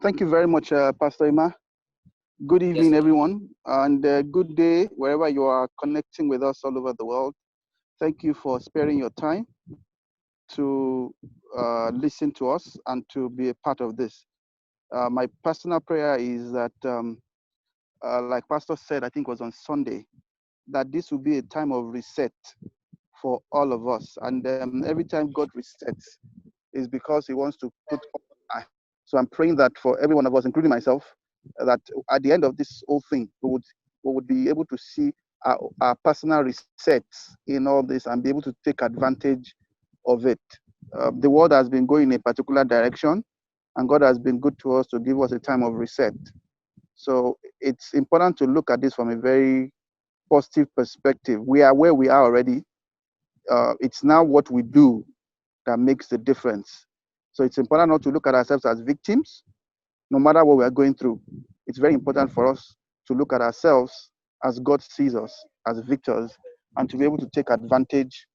Thank you very much, Pastor Emma. Good evening, everyone, and good day wherever you are connecting with us all over the world. Thank you for sparing your time to listen to us and to be a part of this. My personal prayer is that, like Pastor said, I think it was on Sunday, that this will be a time of reset for all of us. And every time God resets is because he wants to put. So I'm praying that for every one of us, including myself, that at the end of this whole thing, we would be able to see our personal resets in all this and be able to take advantage of it. The world has been going in a particular direction, and God has been good to us to give us a time of reset. So it's important to look at this from a very positive perspective. We are where we are already. It's now what we do that makes the difference. So it's important not to look at ourselves as victims, no matter what we are going through. It's very important for us to look at ourselves as God sees us, as victors, and to be able to take advantage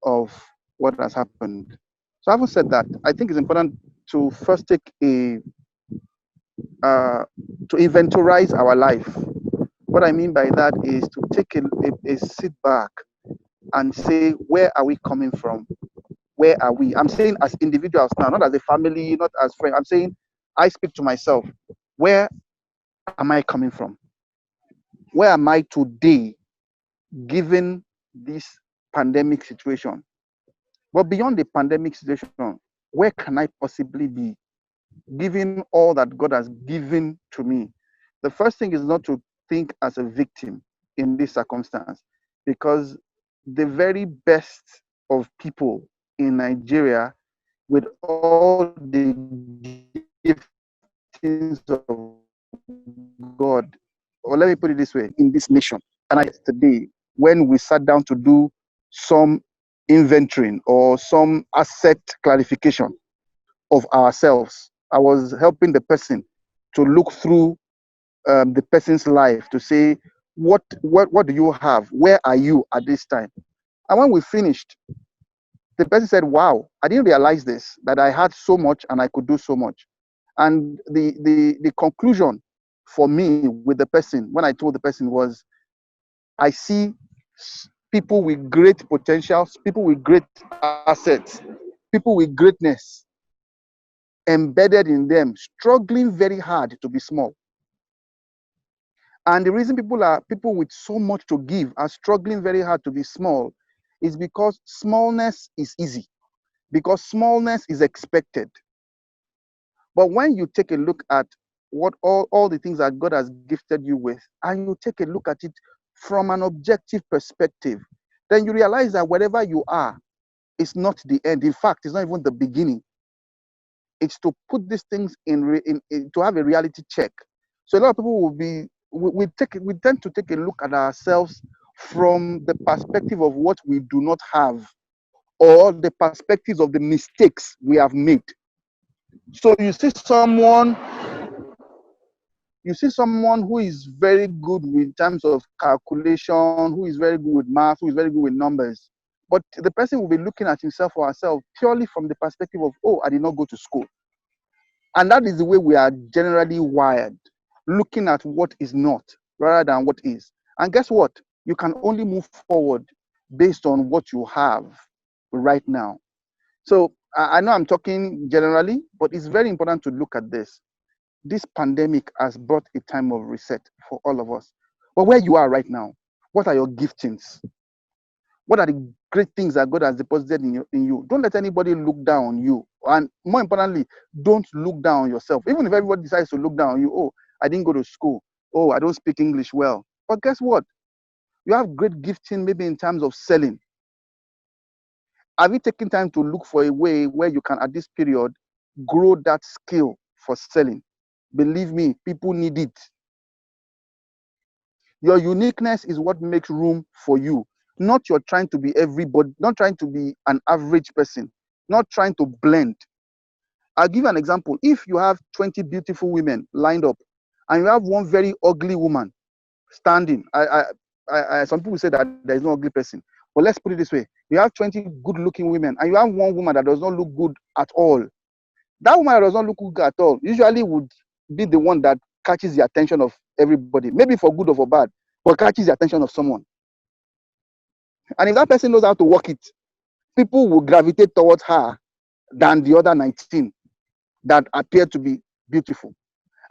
of what has happened. So having said that, I think it's important to first take to inventorize our life. What I mean by that is to take a sit back and say, where are we coming from? Where are we? I'm saying as individuals now, not as a family, not as friends. I'm saying I speak to myself. Where am I coming from? Where am I today, given this pandemic situation? But beyond the pandemic situation, where can I possibly be, given all that God has given to me? The first thing is not to think as a victim in this circumstance, because the very best of people in Nigeria, with all the giftings of God, or let me put it this way, in this nation. And yesterday, when we sat down to do some inventorying or some asset clarification of ourselves, I was helping the person to look through the person's life to say, what do you have? Where are you at this time? And when we finished, the person said, wow, I didn't realize this, that I had so much and I could do so much. And the conclusion for me with the person, when I told the person, was, I see people with great potentials, people with great assets, people with greatness embedded in them, struggling very hard to be small. And the reason people with so much to give are struggling very hard to be small is because smallness is easy, because smallness is expected. But when you take a look at what all the things that God has gifted you with, and you take a look at it from an objective perspective, then you realize that wherever you are is not the end. In fact, it's not even the beginning. It's to put these things in to have a reality check. So a lot of people will be, we tend to take a look at ourselves from the perspective of what we do not have, or the perspectives of the mistakes we have made. So you see someone who is very good in terms of calculation, who is very good with math, who is very good with numbers. But the person will be looking at himself or herself purely from the perspective of, oh, I did not go to school. And that is the way we are generally wired, looking at what is not rather than what is. And guess what? You can only move forward based on what you have right now. So I know I'm talking generally, but it's very important to look at this. This pandemic has brought a time of reset for all of us. But where you are right now, what are your giftings? What are the great things that God has deposited in you? Don't let anybody look down on you. And more importantly, don't look down on yourself. Even if everybody decides to look down on you, oh, I didn't go to school. Oh, I don't speak English well. But guess what? You have great gifting maybe in terms of selling. Have you taken time to look for a way where you can, at this period, grow that skill for selling? Believe me, people need it. Your uniqueness is what makes room for you. Not you're trying to be everybody, not trying to be an average person, not trying to blend. I'll give you an example. If you have 20 beautiful women lined up and you have one very ugly woman standing, some people say that there is no ugly person. But let's put it this way. You have 20 good-looking women and you have one woman that does not look good at all. That woman that does not look good at all usually would be the one that catches the attention of everybody, maybe for good or for bad, but catches the attention of someone. And if that person knows how to work it, people will gravitate towards her than the other 19 that appear to be beautiful.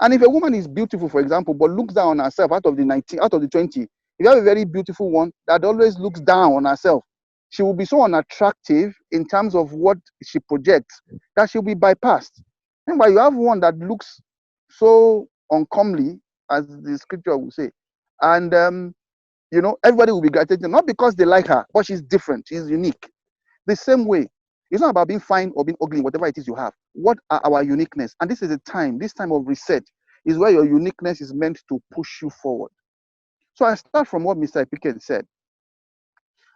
And if a woman is beautiful, for example, but looks down on herself out of the 19, out of the 20, if you have a very beautiful one that always looks down on herself, she will be so unattractive in terms of what she projects that she'll be bypassed. And while you have one that looks so uncomely, as the scripture will say, and everybody will be grateful, not because they like her, but she's different, she's unique. The same way, it's not about being fine or being ugly, whatever it is you have. What are our uniqueness? And this is a time, this time of reset, is where your uniqueness is meant to push you forward. So I start from what Mr. Epike said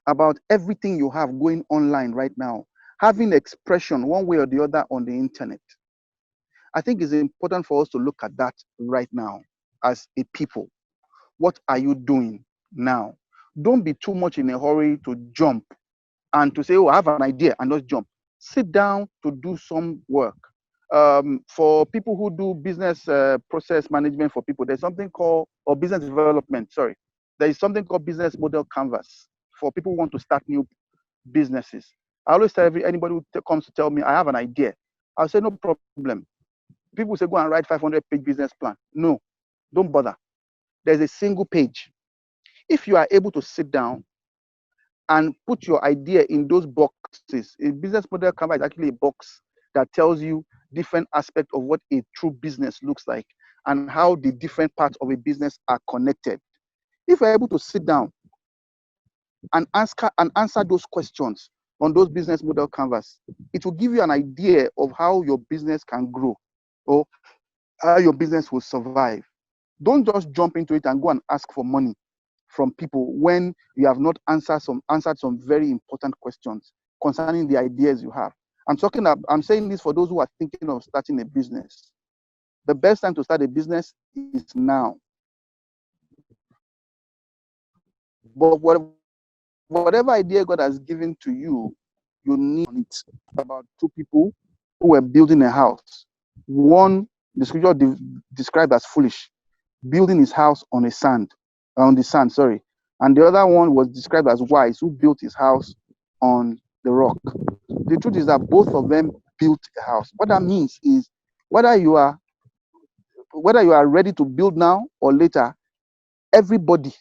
about everything you have going online right now, having expression one way or the other on the internet. I think it's important for us to look at that right now as a people. What are you doing now? Don't be too much in a hurry to jump and to say, oh, I have an idea and just jump. Sit down to do some work. For people who do business process management for people, there's something called, or business development, sorry. There is something called business model canvas for people who want to start new businesses. I always tell anybody who comes to tell me, I have an idea. I'll say, no problem. People say, go and write 500-page business plan. No, don't bother. There's a single page. If you are able to sit down and put your idea in those boxes, a business model canvas is actually a box that tells you different aspects of what a true business looks like and how the different parts of a business are connected. If you're able to sit down and answer those questions on those business model canvas, it will give you an idea of how your business can grow or how your business will survive. Don't just jump into it and go and ask for money from people when you have not answered some very important questions concerning the ideas you have. I'm saying this for those who are thinking of starting a business. The best time to start a business is now. But whatever idea God has given to you, you need it. About two people who were building a house. One, the scripture described as foolish, building his house on the sand, and the other one was described as wise, who built his house on the rock. The truth is that both of them built a house. What that means is whether you are ready to build now or later, everybody,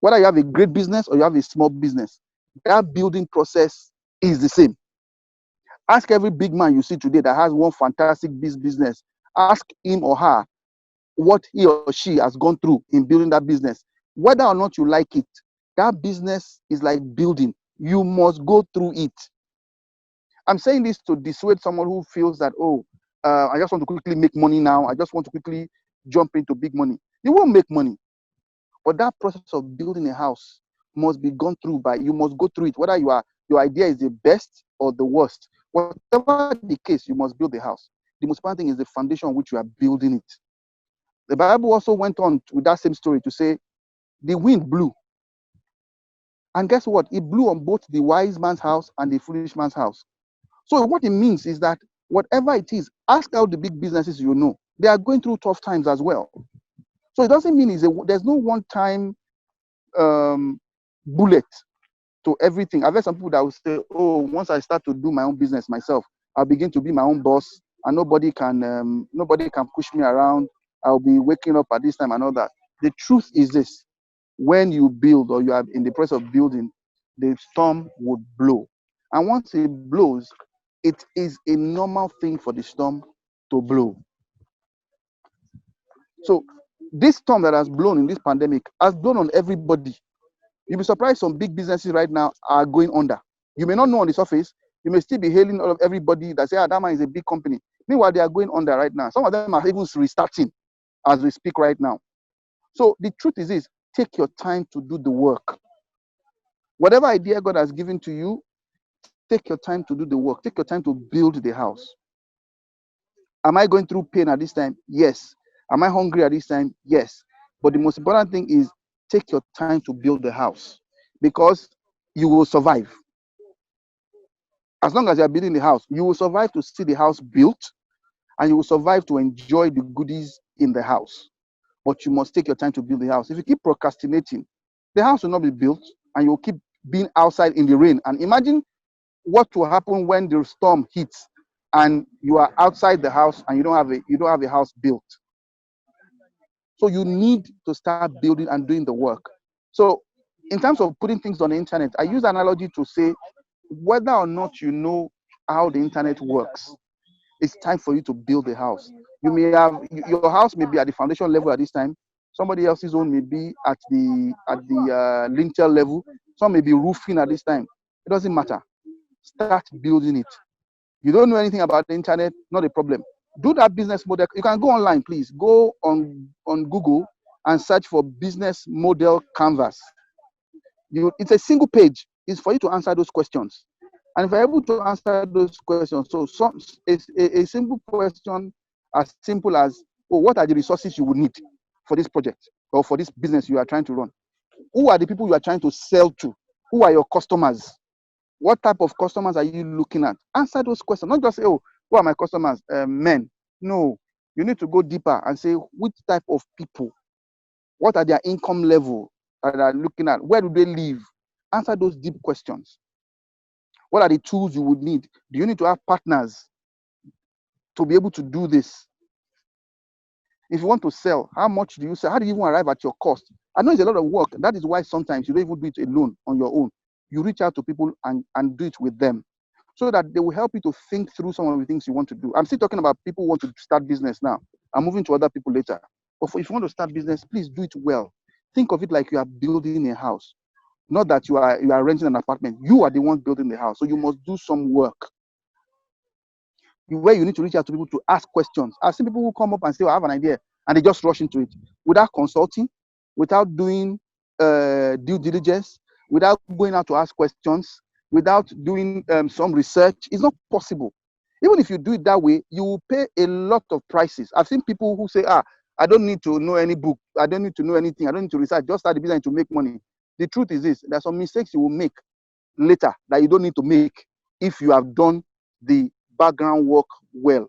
whether you have a great business or you have a small business, that building process is the same. Ask every big man you see today that has one fantastic business, ask him or her what he or she has gone through in building that business. Whether or not you like it, that business is like building. You must go through it. I'm saying this to dissuade someone who feels that, I just want to quickly make money now. I just want to quickly jump into big money. You won't make money. But that process of building a house must be gone through you must go through it. Whether your idea is the best or the worst, whatever the case, you must build the house. The most important thing is the foundation on which you are building it. The Bible also went on with that same story to say, the wind blew. And guess what? It blew on both the wise man's house and the foolish man's house. So what it means is that whatever it is, ask out the big businesses you know. They are going through tough times as well. So it doesn't mean there's no one-time bullet to everything. I've heard some people that will say, once I start to do my own business myself, I'll begin to be my own boss and nobody can push me around. I'll be waking up at this time and all that. The truth is this: when you build or you are in the process of building, the storm would blow. And once it blows, it is a normal thing for the storm to blow. So this storm that has blown in this pandemic has blown on everybody. You'll be surprised some big businesses right now are going under. You may not know on the surface. You may still be hailing all of everybody that say, that man is a big company. Meanwhile, they are going under right now. Some of them are even restarting as we speak right now. So the truth is this: take your time to do the work. Whatever idea God has given to you, take your time to do the work. Take your time to build the house. Am I going through pain at this time? Yes. Am I hungry at this time? Yes. But the most important thing is take your time to build the house, because you will survive. As long as you are building the house, you will survive to see the house built, and you will survive to enjoy the goodies in the house. But you must take your time to build the house. If you keep procrastinating, the house will not be built, and you will keep being outside in the rain. And imagine what will happen when the storm hits and you are outside the house and you don't have a house built. So you need to start building and doing the work. So in terms of putting things on the internet, I use analogy to say whether or not you know how the internet works, it's time for you to build a house. You may have your house may be at the foundation level at this time. Somebody else's own may be at the lintel level. Some may be roofing at this time. It doesn't matter. Start building it. You don't know anything about the internet, not a problem. Do that business model. You can go online, please. Go on Google and search for business model canvas. It's a single page. It's for you to answer those questions. And if you're able to answer those questions, so a simple question as simple as, oh, what are the resources you would need for this project or for this business you are trying to run? Who are the people you are trying to sell to? Who are your customers? What type of customers are you looking at? Answer those questions. Not just say, oh, who are my customers? Men. No. You need to go deeper and say, which type of people? What are their income level that are looking at? Where do they live? Answer those deep questions. What are the tools you would need? Do you need to have partners to be able to do this? If you want to sell, how much do you sell? How do you even arrive at your cost? I know it's a lot of work. That is why sometimes you don't even do it alone on your own. You reach out to people and do it with them so that they will help you to think through some of the things you want to do. I'm still talking about people who want to start business now. I'm moving to other people later. But if you want to start business, please do it well. Think of it like you are building a house, not that you are renting an apartment. You are the one building the house. So you must do some work where you need to reach out to people to ask questions. I've seen people who come up and say, I have an idea, and they just rush into it without consulting, without doing due diligence, without going out to ask questions, without doing some research. It's not possible. Even if you do it that way, you will pay a lot of prices. I've seen people who say, I don't need to know any book. I don't need to know anything. I don't need to research. Just start the business to make money. The truth is this. There are some mistakes you will make later that you don't need to make if you have done the background work well.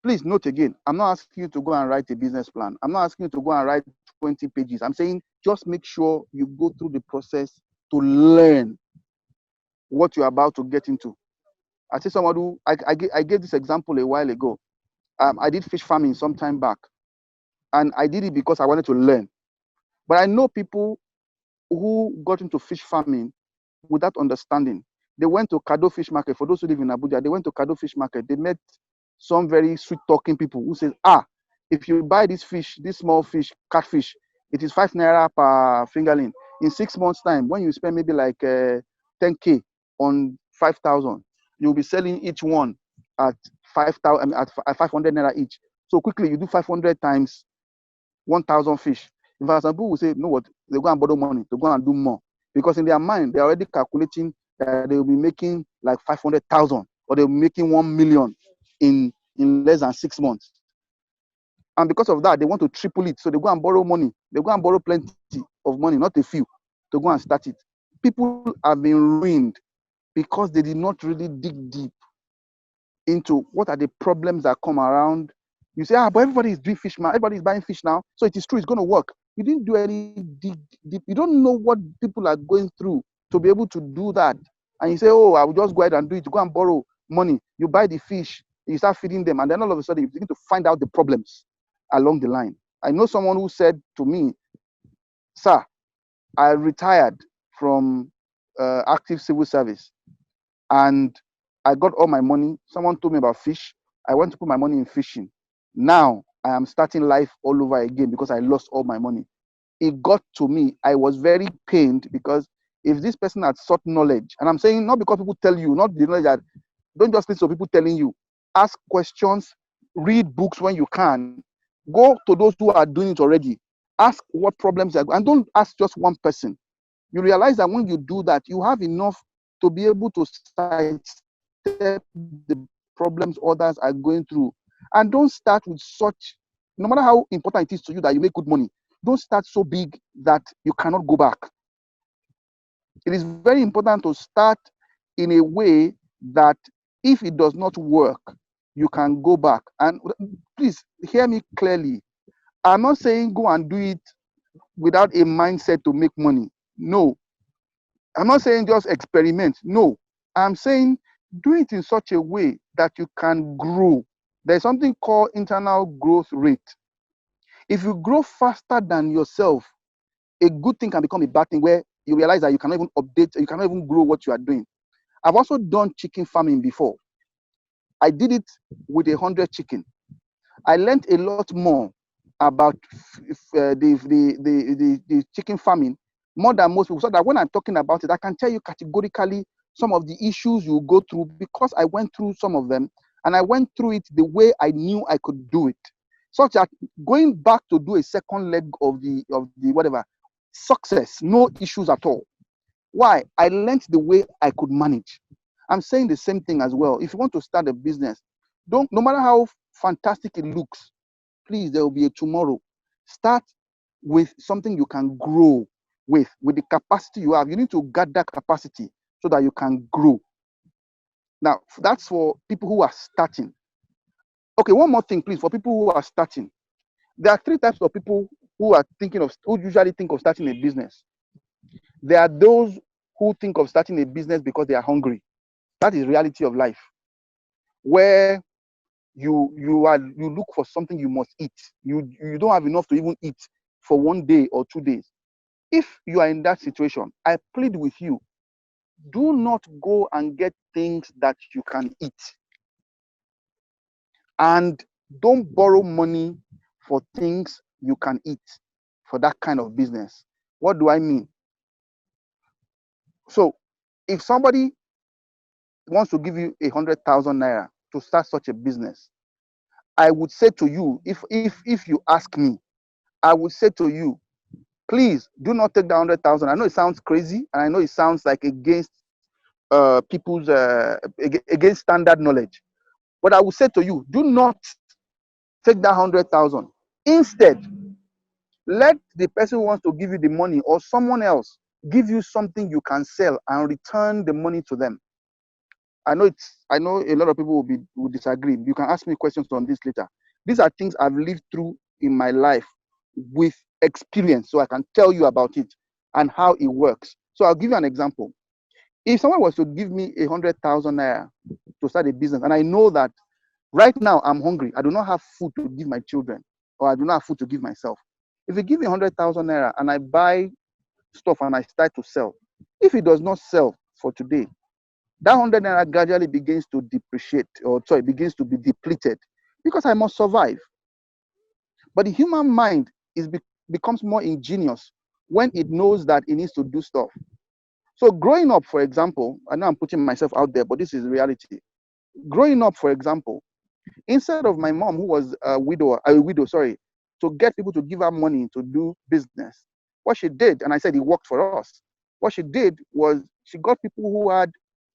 Please note again, I'm not asking you to go and write a business plan. I'm not asking you to go and write 20 pages. I'm saying just make sure you go through the process to learn what you're about to get into. I see someone who, I gave this example a while ago. I did fish farming some time back, and I did it because I wanted to learn. But I know people who got into fish farming without understanding. They went to Kado Fish Market. For those who live in Abuja, they went to Kado Fish Market. They met some very sweet-talking people who said, if you buy this fish, this small fish, catfish, it is 5 naira per fingerling. In 6 months' time, when you spend maybe like 10K on 5,000, you'll be selling each one at 5,000, at 500 naira each. So quickly, you do 500 times 1,000 fish. In fact, some people will say, you know what, they go and borrow money to go and do more. Because in their mind, they're already calculating that they will be making like 500,000 or they'll be making 1 million in less than 6 months. And because of that, they want to triple it. So they go and borrow money. They go and borrow plenty of money, not a few, to go and start it. People have been ruined because they did not really dig deep into what are the problems that come around. You say, but everybody is doing fish now. Everybody is buying fish now. So it is true, it's going to work. You didn't do any dig deep. You don't know what people are going through to be able to do that. And you say, I will just go ahead and do it. Go and borrow money. You buy the fish, you start feeding them. And then all of a sudden, you begin to find out the problems along the line. I know someone who said to me, sir, I retired from active civil service and I got all my money. Someone told me about fish. I went to put my money in fishing. Now I am starting life all over again because I lost all my money. It got to me. I was very pained because if this person had sought knowledge, and I'm saying not because people tell you, not the knowledge that, don't just listen to people telling you. Ask questions, read books when you can. Go to those who are doing it already. Ask what problems are, and don't ask just one person. You realize that when you do that, you have enough to be able to sidestep the problems others are going through. And don't start with such, no matter how important it is to you that you make good money, don't start so big that you cannot go back. It is very important to start in a way that if it does not work, you can go back. And please hear me clearly. I'm not saying go and do it without a mindset to make money. No. I'm not saying just experiment. No. I'm saying do it in such a way that you can grow. There's something called internal growth rate. If you grow faster than yourself, a good thing can become a bad thing where you realize that you cannot even update, you cannot even grow what you are doing. I've also done chicken farming before. I did it with 100 chicken. I learned a lot more about the chicken farming more than most people, so that when I'm talking about it, I can tell you categorically some of the issues you go through, because I went through some of them, and I went through it the way I knew I could do it, such that going back to do a second leg of the whatever, success, no issues at all. Why? I learned the way I could manage. I'm saying the same thing as well. If you want to start a business, no matter how fantastic it looks, please, there will be a tomorrow. Start with something you can grow with the capacity you have. You need to get that capacity so that you can grow. Now, that's for people who are starting. Okay, one more thing, please, for people who are starting. There are three types of people who usually think of starting a business. There are those who think of starting a business because they are hungry. That is reality of life, where you look for something you must eat. You don't have enough to even eat for 1 day or 2 days. If you are in that situation, I plead with you, do not go and get things that you can eat. And don't borrow money for things you can eat for that kind of business. What do I mean? So if somebody wants to give you 100,000 naira to start such a business, I would say to you, if you ask me, I would say to you, please do not take the 100,000. I know it sounds crazy, and I know it sounds like against people's against standard knowledge, but I will say to you, do not take that 100,000. Instead, let the person who wants to give you the money or someone else give you something you can sell and return the money to them. I know a lot of people will disagree. You can ask me questions on this later. These are things I've lived through in my life with experience, so I can tell you about it and how it works. So I'll give you an example. If someone was to give me 100,000 naira to start a business, and I know that right now I'm hungry, I do not have food to give my children, or I do not have food to give myself. If you give me 100,000 naira and I buy stuff and I start to sell, if it does not sell for today, that 100 naira gradually begins to depreciate, begins to be depleted, because I must survive. But the human mind becomes more ingenious when it knows that it needs to do stuff. So growing up, for example, I know I'm putting myself out there, but this is reality. Growing up, for example, instead of my mom, who was a widow, to get people to give her money to do business, what she did, and I said it worked for us, what she did was she got people who had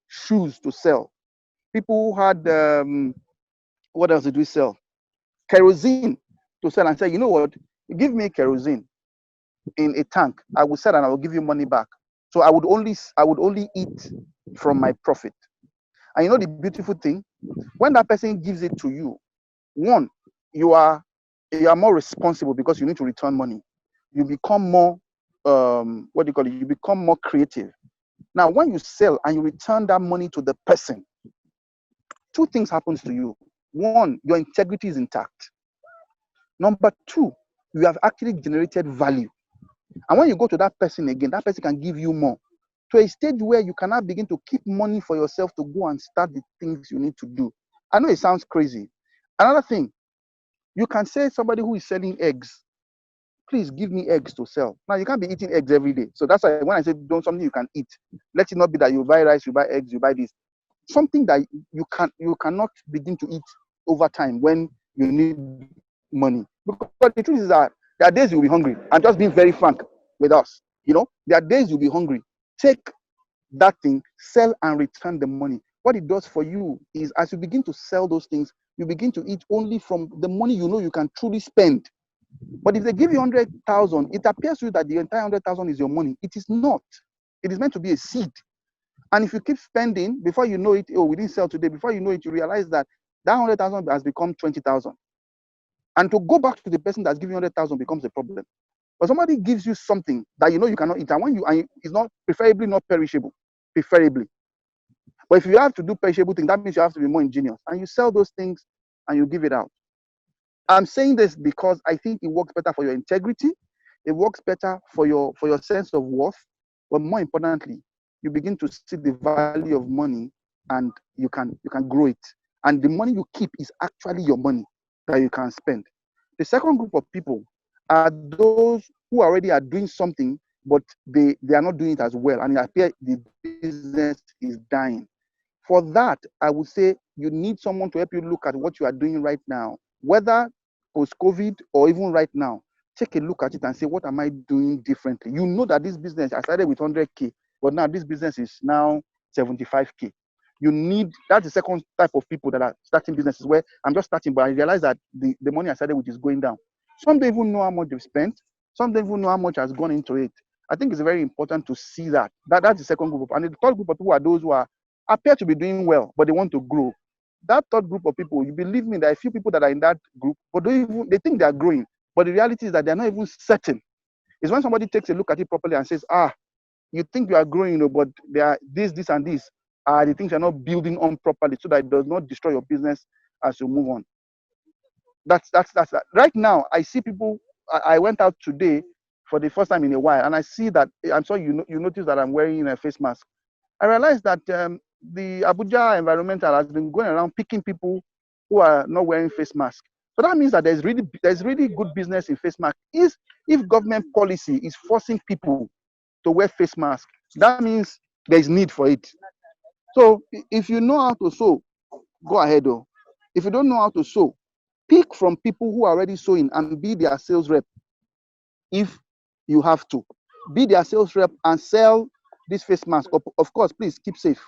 shoes to sell, people who had, what else did we sell? Kerosene to sell, and say, you know what, give me kerosene in a tank, I will sell and I will give you money back. So I would only eat from my profit. And you know the beautiful thing, when that person gives it to you, one, you are more responsible because you need to return money. You become more you become more creative. Now, when you sell and you return that money to the person, two things happens to you. One, your integrity is intact. Number two, you have actually generated value. And when you go to that person again, that person can give you more, to a stage where you cannot begin to keep money for yourself to go and start the things you need to do. I know it sounds crazy. Another thing, you can say somebody who is selling eggs, please give me eggs to sell. Now, you can't be eating eggs every day. So that's why when I say don't something you can eat, let it not be that you buy rice, you buy eggs, you buy this. Something that you cannot begin to eat over time when you need money. Because the truth is that there are days you'll be hungry. I'm just being very frank with us. There are days you'll be hungry. Take that thing, sell and return the money. What it does for you is, as you begin to sell those things, you begin to eat only from the money you can truly spend. But if they give you 100,000, it appears to you that the entire 100,000 is your money. It is not. It is meant to be a seed. And if you keep spending, before you know it, we didn't sell today. Before you know it, you realize that that 100,000 has become 20,000. And to go back to the person that's giving 100,000 becomes a problem. But somebody gives you something that you know you cannot eat, and when it's not preferably not perishable, preferably. But if you have to do perishable things, that means you have to be more ingenious, and you sell those things and you give it out. I'm saying this because I think it works better for your integrity. It works better for your sense of worth. But more importantly, you begin to see the value of money, and you can grow it. And the money you keep is actually your money that you can spend. The second group of people are those who already are doing something, but they are not doing it as well, and it appears the business is dying. For that, I would say you need someone to help you look at what you are doing right now, whether post-COVID or even right now. Take a look at it and say, what am I doing differently? You know that this business, I started with 100K, but now this business is now 75K. You need, that's the second type of people that are starting businesses where I'm just starting, but I realize that the money I started with is going down. Some don't even know how much they've spent. Some don't even know how much has gone into it. I think it's very important to see that. That's the second group. And the third group of people are those who appear to be doing well, but they want to grow. That third group of people, you believe me, there are a few people that are in that group, but they think they are growing. But the reality is that they're not even certain. It's when somebody takes a look at it properly and says, you think you are growing, but there are this, and this are the things you're not building on properly so that it does not destroy your business as you move on. That's that. Right now, I see people, I went out today for the first time in a while, and I see that, I'm sure you notice that I'm wearing a face mask. I realized that the Abuja environmental has been going around picking people who are not wearing face masks. So that means that there's really good business in face masks. If government policy is forcing people to wear face masks, that means there's need for it. So if you know how to sew, go ahead. If you don't know how to sew, pick from people who are already sewing and be their sales rep. If you have to, be their sales rep and sell this face mask. Of course, please keep safe.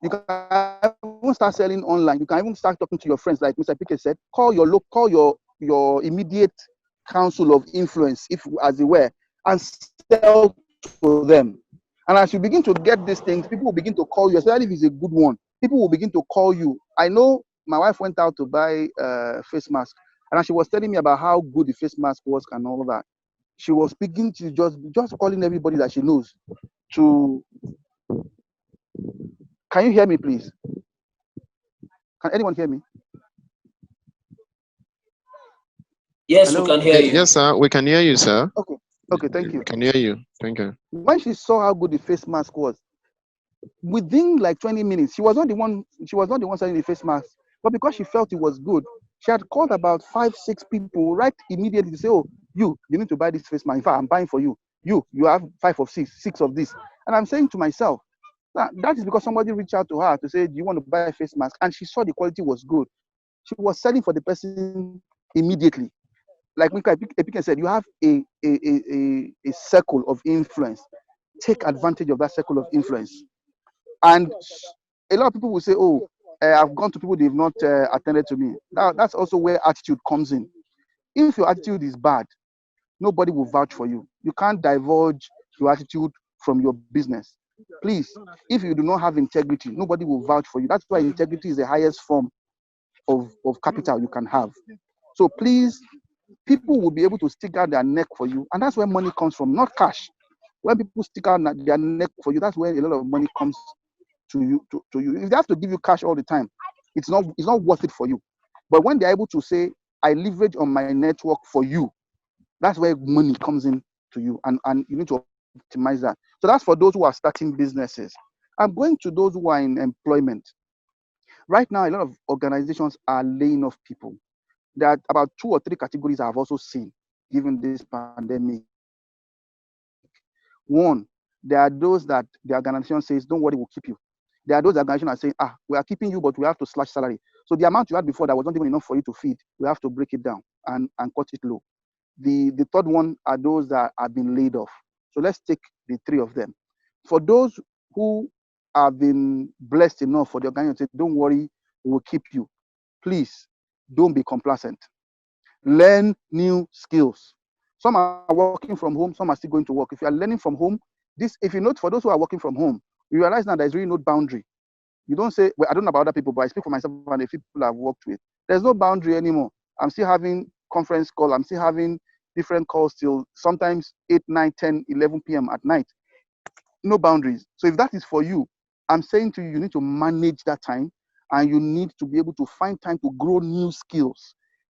You can even start selling online. You can even start talking to your friends, like Mr. Piquet said. Call your immediate council of influence, if as it were, and sell to them. And as you begin to get these things, people will begin to call you, especially if it's a good one. People will begin to call you. I know my wife went out to buy a face mask, and she was telling me about how good the face mask was and all that. She was speaking to just calling everybody that she knows to. Can you hear me, please? Can anyone hear me? Yes, hello? We can hear you. Yes, sir. We can hear you, sir. Okay, thank you. We can hear you. Thank you. When she saw how good the face mask was, within like 20 minutes, she was not the one selling the face mask, but because she felt it was good, she had called about 5, 6 people right immediately to say, oh, you need to buy this face mask. In fact, I'm buying for you. You have 5 of 6 of this. And I'm saying to myself, that is because somebody reached out to her to say, do you want to buy a face mask? And she saw the quality was good. She was selling for the person immediately. Like Epike said, you have a circle of influence. Take advantage of that circle of influence. And a lot of people will say, oh, I've gone to people, they've not attended to me. That's also where attitude comes in. If your attitude is bad, nobody will vouch for you. You can't divulge your attitude from your business. Please, if you do not have integrity, nobody will vouch for you. That's why integrity is the highest form of capital you can have. So please, people will be able to stick out their neck for you, and that's where money comes from, not cash. When people stick out their neck for you, that's where a lot of money comes to you. If they have to give you cash all the time, it's not worth it for you. But when they're able to say, I leverage on my network for you, that's where money comes in to you, and you need to optimize that. So that's for those who are starting businesses. I'm going to those who are in employment. Right now, a lot of organizations are laying off people. There are about 2 or 3 categories I've also seen given this pandemic. One, there are those that the organization says, don't worry, we'll keep you. There are those organizations are saying, we are keeping you, but we have to slash salary. So the amount you had before that was not even enough for you to feed, we have to break it down and cut it low. The third one are those that have been laid off. So let's take the 3 of them. For those who have been blessed enough for the organization to say, don't worry, we will keep you. Please, don't be complacent. Learn new skills. Some are working from home, some are still going to work. If you are learning from home, if you note, for those who are working from home, you realize now there's really no boundary. You don't say, well, I don't know about other people, but I speak for myself and the people I've worked with. There's no boundary anymore. I'm still having conference call. I'm still having different calls till sometimes 8, 9, 10, 11 p.m. at night. No boundaries. So if that is for you, I'm saying to you, you need to manage that time and you need to be able to find time to grow new skills.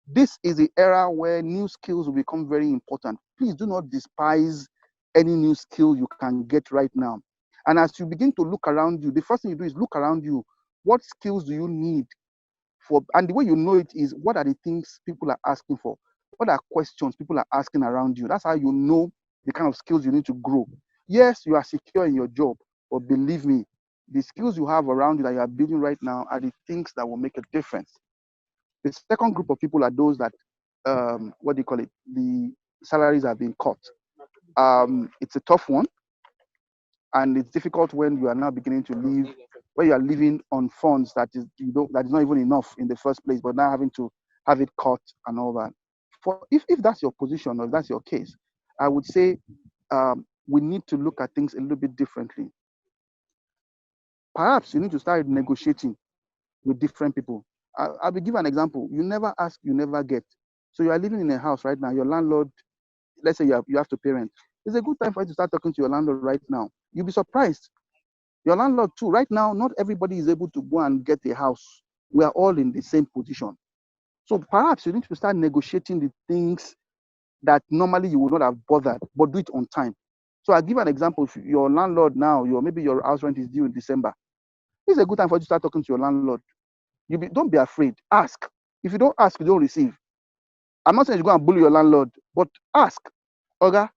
This is the era where new skills will become very important. Please do not despise any new skill you can get right now. And as you begin to look around you, the first thing you do is look around you. What skills do you need for? And the way you know it is, what are the things people are asking for? What are questions people are asking around you? That's how you know the kind of skills you need to grow. Yes, you are secure in your job, but believe me, the skills you have around you that you are building right now are the things that will make a difference. The second group of people are those that, what do you call it? The salaries are being cut. It's a tough one, and it's difficult when you are now beginning to live, where you are living on funds that is that is not even enough in the first place, but now having to have it cut and all that. For if that's your position or if that's your case, I would say we need to look at things a little bit differently. Perhaps you need to start negotiating with different people. I will give an example. You never ask, you never get. So you are living in a house right now. Your landlord, let's say you have to pay rent. It's a good time for you to start talking to your landlord right now. You'll be surprised. Your landlord too. Right now, not everybody is able to go and get a house. We are all in the same position. So perhaps you need to start negotiating the things that normally you would not have bothered, but do it on time. So I'll give an example. If your landlord now, maybe your house rent is due in December. It's a good time for you to start talking to your landlord. Don't be afraid. Ask. If you don't ask, you don't receive. I'm not saying you go and bully your landlord, but ask. Oga,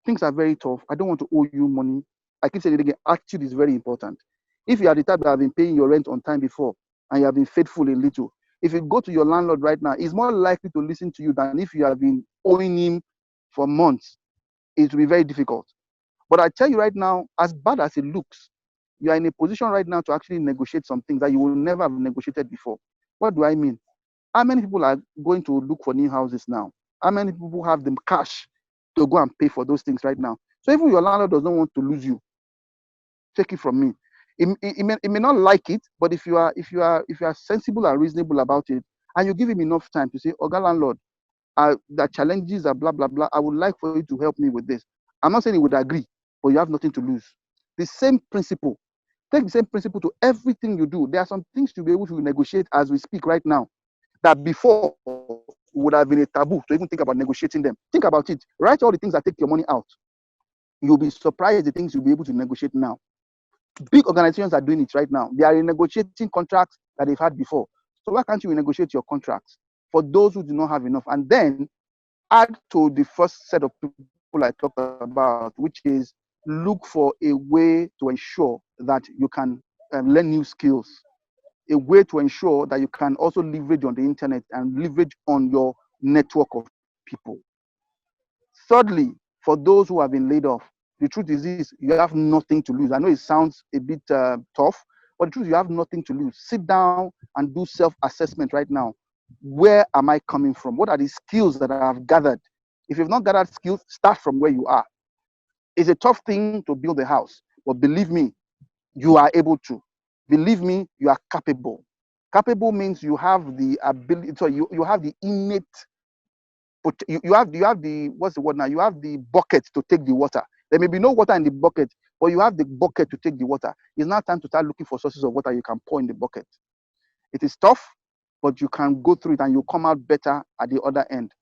things are very tough. I don't want to owe you money. I keep saying it again. Attitude is very important. If you are the type that have been paying your rent on time before and you have been faithful in little, if you go to your landlord right now, he's more likely to listen to you than if you have been owing him for months. It will be very difficult. But I tell you right now, as bad as it looks, you are in a position right now to actually negotiate some things that you will never have negotiated before. What do I mean? How many people are going to look for new houses now? How many people have the cash to go and pay for those things right now? So even your landlord does not want to lose you. Take it from me. He may not like it, but if you are sensible and reasonable about it, and you give him enough time to say, Oga landlord, the challenges are blah blah blah. I would like for you to help me with this. I'm not saying he would agree, but you have nothing to lose. The same principle. Take the same principle to everything you do. There are some things to be able to negotiate as we speak right now that before would have been a taboo to even think about negotiating them. Think about it. Write all the things that take your money out. You'll be surprised the things you'll be able to negotiate now. Big organizations are doing it right now. They are renegotiating contracts that they've had before. So why can't you renegotiate your contracts for those who do not have enough? And then add to the first set of people I talked about, which is look for a way to ensure that you can learn new skills, a way to ensure that you can also leverage on the internet and leverage on your network of people. Thirdly, for those who have been laid off, the truth is this: you have nothing to lose. I know it sounds a bit tough, but the truth, you have nothing to lose. Sit down and do self-assessment right now. Where am I coming from? What are the skills that I have gathered? If you've not gathered skills, start from where you are. It's a tough thing to build a house, but believe me, you are able to. Believe me, you are capable. Capable means you have the ability, so you have the innate, you have the, what's the word now? You have the bucket to take the water. There may be no water in the bucket, but you have the bucket to take the water. It's now time to start looking for sources of water you can pour in the bucket. It is tough, but you can go through it and you come out better at the other end.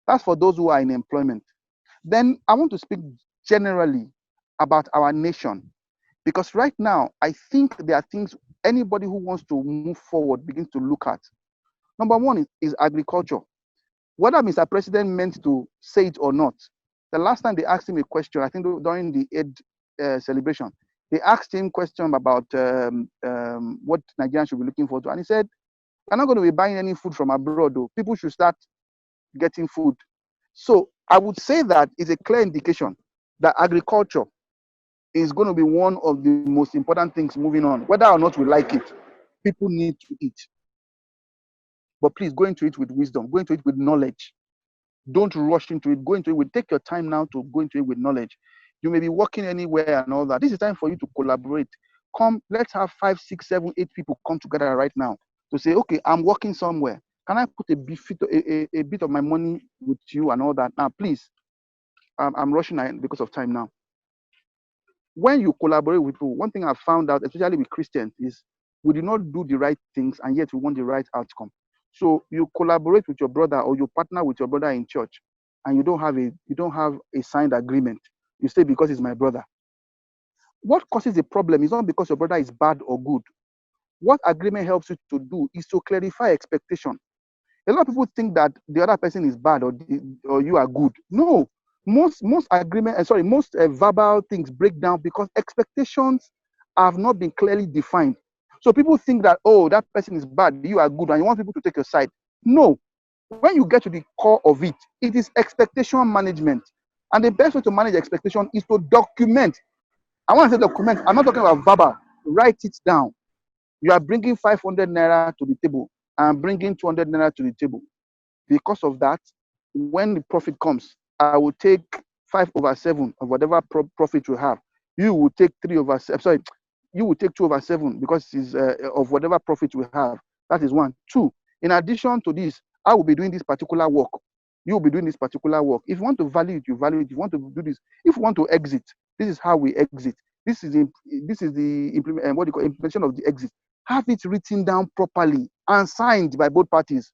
That's for those who are in employment. Then I want to speak generally about our nation, because right now, I think there are things anybody who wants to move forward begins to look at. Number one is agriculture. Whether Mr. President meant to say it or not, the last time they asked him a question, I think during the Eid celebration, they asked him a question about what Nigerians should be looking forward to. And he said, "We're not going to be buying any food from abroad, though. People should start getting food." So I would say that is a clear indication that agriculture is going to be one of the most important things moving on. Whether or not we like it, people need to eat. But please go into it with wisdom, go into it with knowledge. Don't rush into it. Go into it with, take your time now to go into it with knowledge. You may be working anywhere and all that. This is time for you to collaborate come, let's have 5, 6, 7, 8 people come together right now to say, okay, I'm working somewhere. Can I put a bit of my money with you and all that? Now, please, I'm rushing because of time now. When you collaborate with people, one thing I've found out, especially with Christians, is we do not do the right things and yet we want the right outcome. So you collaborate with your brother or you partner with your brother in church and you don't have a signed agreement. You say because he's my brother. What causes the problem is not because your brother is bad or good. What agreement helps you to do is to clarify expectation. A lot of people think that the other person is bad or you are good. No, most agreement, most verbal things break down because expectations have not been clearly defined. So people think that, oh, that person is bad, you are good, and you want people to take your side. No, when you get to the core of it, it is expectation management. And the best way to manage expectation is to document. I want to say document. I'm not talking about verbal. Write it down. You are bringing 500 naira to the table. I'm bringing 200 naira to the table. Because of that, when the profit comes, I will take 5/7 of whatever profit you have. You will take 3/7. You will take 2/7 because it's of whatever profit we have. That is 1. 2. In addition to this, I will be doing this particular work. You will be doing this particular work. If you want to value it, you value it. If you want to do this, if you want to exit, this is how we exit. This is the implementation of the exit. Have it written down properly and signed by both parties.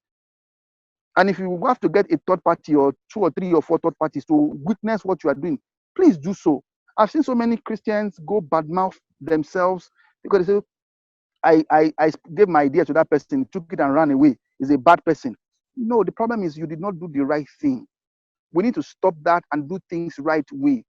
And if you have to get a third party or 2 or 3 or 4 third parties to witness what you are doing, please do so. I've seen so many Christians go badmouth themselves because they say, I gave my idea to that person, took it and ran away. He's a bad person. No, the problem is you did not do the right thing. We need to stop that and do things right way.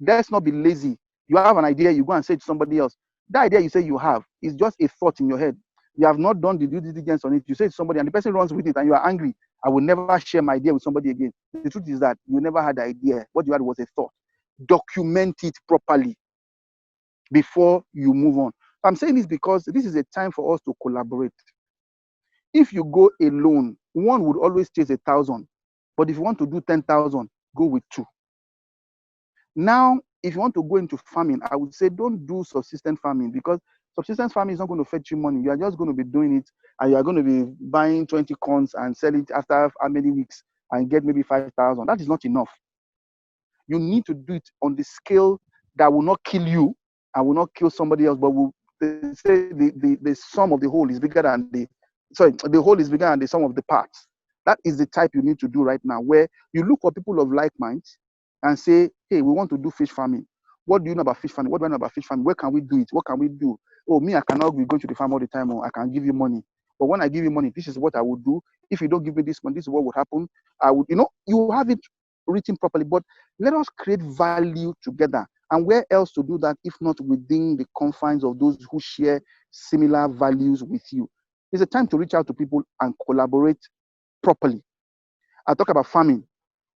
Let's not be lazy. You have an idea, you go and say it to somebody else. That idea you say you have is just a thought in your head. You have not done the due diligence on it. You say it to somebody and the person runs with it and you are angry. I will never share my idea with somebody again. The truth is that you never had the idea. What you had was a thought. Document it properly before you move on. I'm saying this because this is a time for us to collaborate. If you go alone, one would always chase 1,000. But if you want to do 10,000, go with 2. Now, if you want to go into farming, I would say don't do subsistence farming because subsistence farming is not going to fetch you money. You are just going to be doing it and you are going to be buying 20 corns and sell it after how many weeks and get maybe 5,000. That is not enough. You need to do it on the scale that will not kill you and will not kill somebody else, but will say the sum of the whole is bigger than the whole is bigger than the sum of the parts. That is the type you need to do right now, where you look for people of like minds and say, hey, we want to do fish farming. What do you know about fish farming? What do I know about fish farming? Where can we do it? What can we do? Oh, me, I cannot be going to the farm all the time. Or I can give you money. But when I give you money, this is what I would do. If you don't give me this money, this is what would happen. I would, you have it written properly. But let us create value together. And where else to do that if not within the confines of those who share similar values with you? It's a time to reach out to people and collaborate properly. I talk about farming.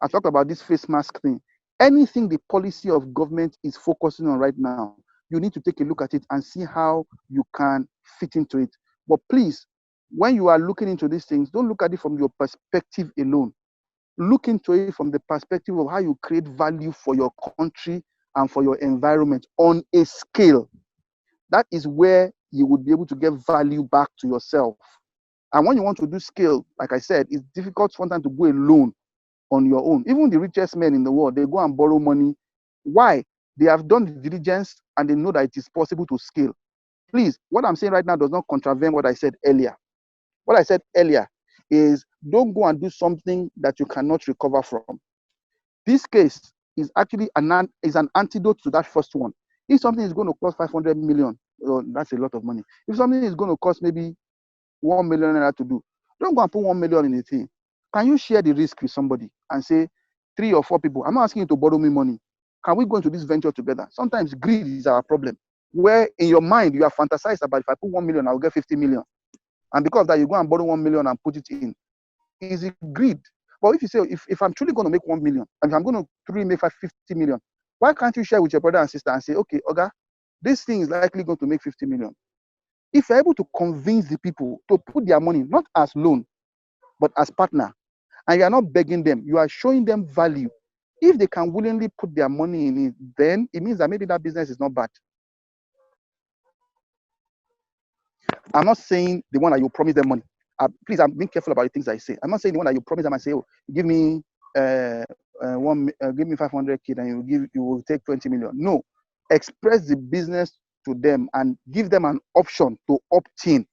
I talk about this face mask thing. Anything the policy of government is focusing on right now, you need to take a look at it and see how you can fit into it. But please, when you are looking into these things, don't look at it from your perspective alone. Look into it from the perspective of how you create value for your country and for your environment on a scale. That is where you would be able to get value back to yourself. And when you want to do scale, like I said, it's difficult sometimes to go alone on your own. Even the richest men in the world, they go and borrow money. Why? They have done the diligence and they know that it is possible to scale. Please, what I'm saying right now does not contravene what I said earlier. What I said earlier is don't go and do something that you cannot recover from. This case is actually an antidote to that first one. If something is going to cost 500 million, that's a lot of money. If something is going to cost maybe 1 million naira to do, don't go and put 1 million in a thing. Can you share the risk with somebody and say 3 or 4 people? I'm not asking you to borrow me money. Can we go into this venture together? Sometimes greed is our problem, where in your mind you have fantasized about if I put 1 million, I'll get 50 million. And because of that, you go and borrow 1 million and put it in. Is it greed? But if you say, if I'm truly going to make 1 million, and if I'm going to truly make 50 million, why can't you share with your brother and sister and say, okay, Oga, this thing is likely going to make 50 million. If you're able to convince the people to put their money, not as loan, but as partner, and you are not begging them, you are showing them value. If they can willingly put their money in it, then it means that maybe that business is not bad. I'm not saying the one that you promise them money. Please, I'm being careful about the things I say. I'm not saying the one that you promise them and say, oh, give me give me 500K and you will take 20 million. No, express the business to them and give them an option to opt in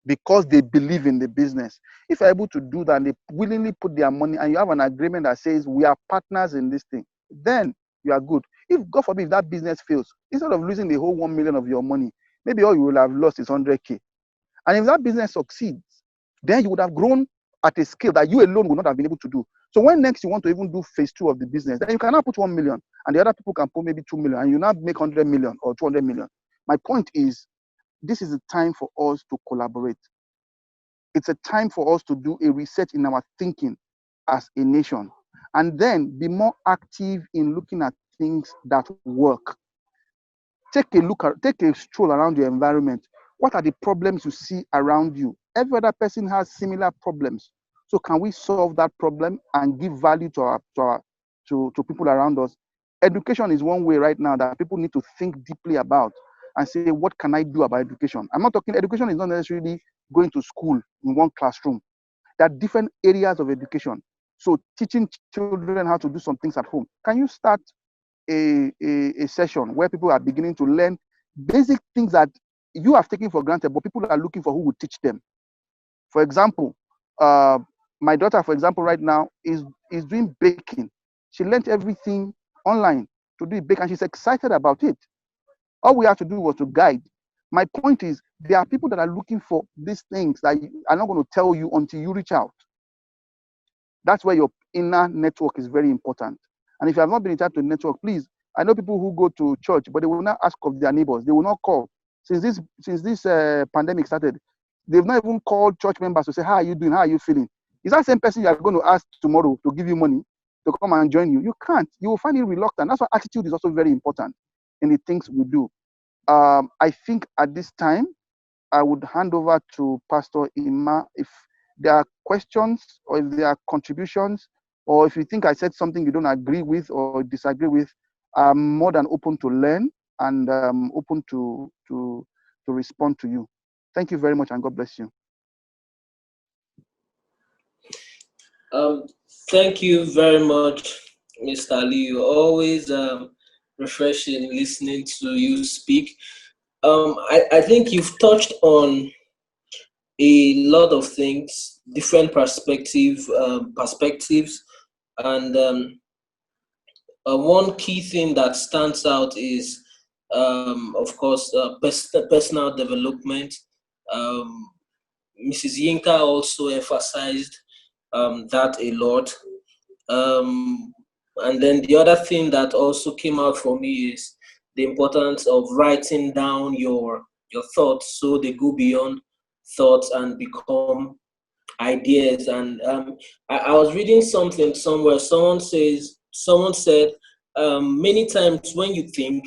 because they believe in the business. If you're able to do that and they willingly put their money and you have an agreement that says we are partners in this thing, then you are good. If, God forbid, if that business fails, instead of losing the whole 1 million of your money, maybe all you will have lost is 100K. And if that business succeeds, then you would have grown at a scale that you alone would not have been able to do. So when next you want to even do phase 2 of the business, then you cannot put 1 million and the other people can put maybe 2 million and you now make 100 million or 200 million. My point is, this is a time for us to collaborate. It's a time for us to do a research in our thinking as a nation and then be more active in looking at things that work. Take a stroll around your environment. What are the problems you see around you? Every other person has similar problems. So can we solve that problem and give value to people around us? Education is one way right now that people need to think deeply about and say, what can I do about education? I'm not talking, education is not necessarily going to school in one classroom. There are different areas of education. So teaching children how to do some things at home. Can you start a session where people are beginning to learn basic things that you have taken for granted, but people are looking for who will teach them? For example, my daughter, for example, right now is doing baking. She learned everything online to do bake, and she's excited about it. All we have to do was to guide. My point is, there are people that are looking for these things that are not going to tell you until you reach out. That's where your inner network is very important. And if you have not been in touch with network, please, I know people who go to church, but they will not ask of their neighbors. They will not call. Since this pandemic started, they've not even called church members to say, how are you doing? How are you feeling? Is that same person you are going to ask tomorrow to give you money to come and join you? You can't. You will find it reluctant. That's why attitude is also very important in the things we do. I think at this time, I would hand over to Pastor Ima. If there are questions or if there are contributions, or if you think I said something you don't agree with or disagree with, I'm more than open to learn and open to respond to you. Thank you very much, and God bless you. Thank you very much, Mr. Ali. You're always refreshing listening to you speak. I think you've touched on a lot of things, different perspectives, and one key thing that stands out is, of course, personal development. Mrs. Yinka also emphasized that a lot. And then the other thing that also came out for me is the importance of writing down your thoughts so they go beyond thoughts and become ideas. And I was reading something somewhere. Someone said many times when you think,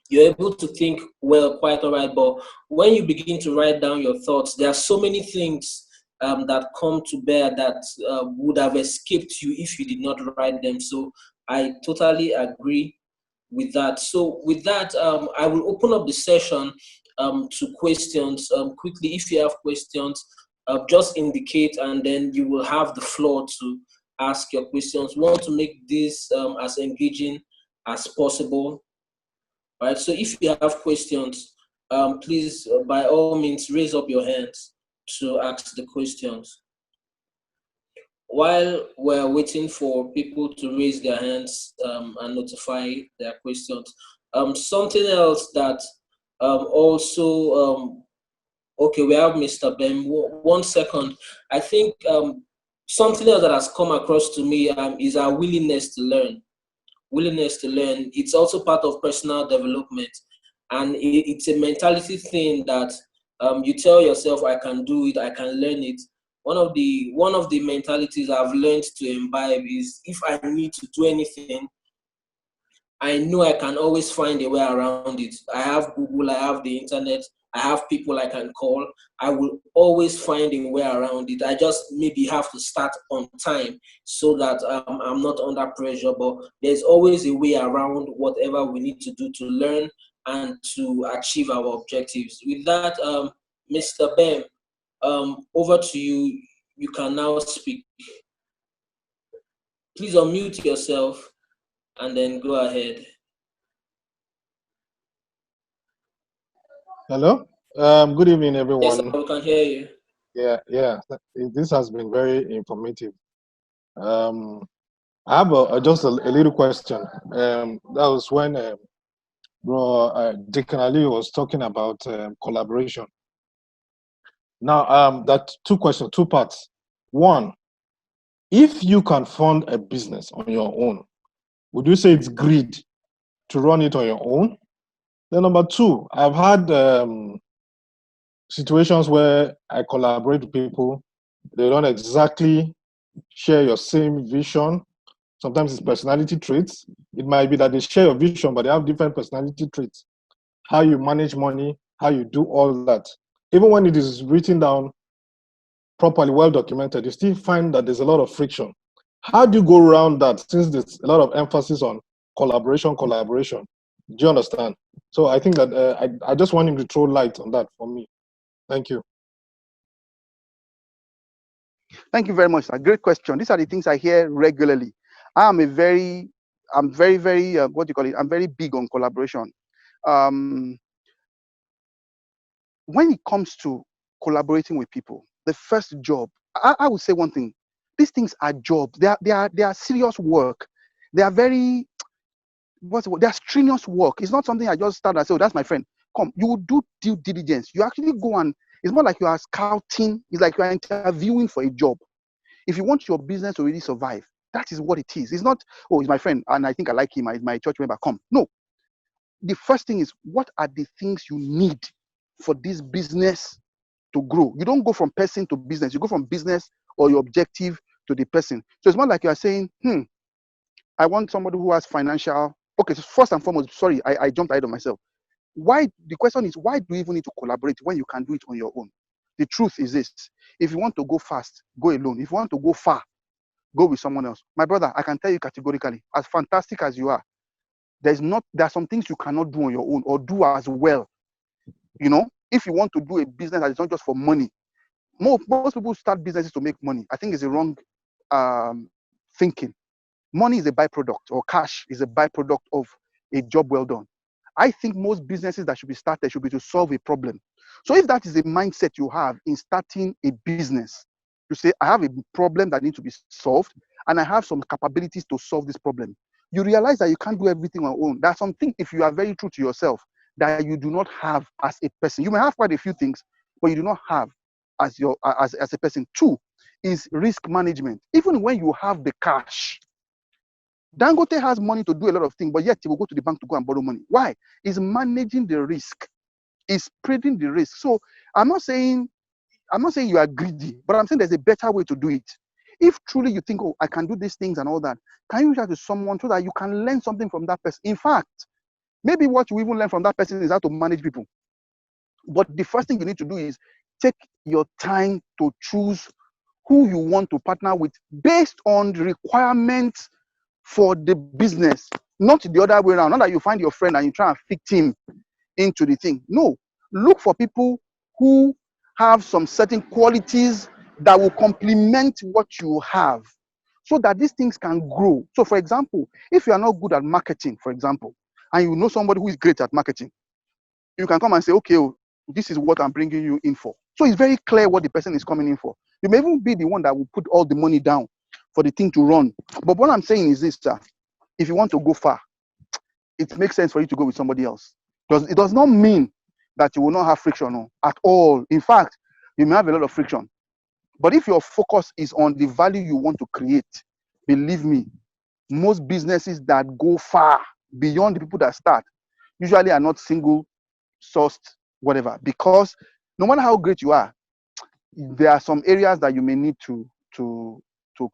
you're able to think, well, quite all right, but when you begin to write down your thoughts, there are so many things that come to bear that would have escaped you if you did not write them. So I totally agree with that. So with that, I will open up the session to questions quickly. If you have questions, just indicate, and then you will have the floor to ask your questions. We want to make this as engaging as possible. All right, so if you have questions, please, by all means, raise up your hands to ask the questions. While we're waiting for people to raise their hands and notify their questions, something else that also, okay, we have Mr. Ben. 1 second. I think something else that has come across to me is our willingness to learn. It's also part of personal development, and it's a mentality thing that you tell yourself, I can do it, I can learn it. One of the mentalities I've learned to imbibe is, if I need to do anything, I know I can always find a way around it. I have Google, I have the internet, I have people I can call. I will always find a way around it. I just maybe have to start on time so that I'm not under pressure, but there's always a way around whatever we need to do to learn and to achieve our objectives. With that, Mr. Ben, over to you. You can now speak. Please unmute yourself and then go ahead. Hello. Good evening, everyone. Yes, sir, we can hear you. Yeah. This has been very informative. I have just a little question. That was when Bro Deacon Ali was talking about collaboration. Now, that two questions, two parts. One, if you can fund a business on your own, would you say it's greed to run it on your own? Then number two, I've had situations where I collaborate with people. They don't exactly share your same vision. Sometimes it's personality traits. It might be that they share your vision, but they have different personality traits. How you manage money, how you do all that. Even when it is written down properly, well documented, you still find that there's a lot of friction. How do you go around that, since there's a lot of emphasis on collaboration? Do you understand? So I think that I just want him to throw light on that for me. Thank you. Thank you very much. A great question. These are the things I hear regularly. I'm very, what do you call it? I'm very big on collaboration. When it comes to collaborating with people, the first job, I would say one thing. These things are jobs. They are serious work. They are very, they are strenuous work. It's not something I just start and say, oh, that's my friend. Come, you will do due diligence. You actually go and, it's more like you are scouting. It's like you are interviewing for a job. If you want your business to really survive, that is what it is. It's not, oh, he's my friend and I think I like him. He's my church member. Come. No. The first thing is, what are the things you need for this business to grow? You don't go from person to business. You go from business or your objective to the person. So it's more like you are saying, I want somebody who has financial. Okay, so first and foremost, sorry, I jumped ahead of myself. Why? The question is, why do you even need to collaborate when you can do it on your own? The truth is this: if you want to go fast, go alone. If you want to go far, go with someone else. My brother, I can tell you categorically, as fantastic as you are, there are some things you cannot do on your own or do as well. You know, if you want to do a business that is not just for money, most people start businesses to make money. I think it's a wrong thinking. Money is a byproduct, or cash is a byproduct of a job well done. I think most businesses that should be started should be to solve a problem. So if that is the mindset you have in starting a business, you say, I have a problem that needs to be solved, and I have some capabilities to solve this problem. You realize that you can't do everything on your own. There's something, if you are very true to yourself, that you do not have as a person. You may have quite a few things, but you do not have as a person. Two is risk management. Even when you have the cash, Dangote has money to do a lot of things, but yet he will go to the bank to go and borrow money. Why? He's managing the risk. He's spreading the risk. So I'm not saying you are greedy, but I'm saying there's a better way to do it. If truly you think, oh, I can do these things and all that, can you reach out to someone so that you can learn something from that person? In fact, maybe what you even learn from that person is how to manage people. But the first thing you need to do is take your time to choose who you want to partner with based on the requirements for the business, not the other way around. Not that you find your friend and you try and fit him into the thing. No, look for people who have some certain qualities that will complement what you have, so that these things can grow. So for example, if you are not good at marketing, for example, and you know somebody who is great at marketing, you can come and say, okay, oh, this is what I'm bringing you in for. So it's very clear what the person is coming in for. You may even be the one that will put all the money down for the thing to run. But what I'm saying is this, sir, if you want to go far, it makes sense for you to go with somebody else. Because it does not mean that you will not have friction at all. In fact, you may have a lot of friction. But if your focus is on the value you want to create, believe me, most businesses that go far beyond the people that start usually are not single sourced, whatever. Because no matter how great you are, there are some areas that you may need to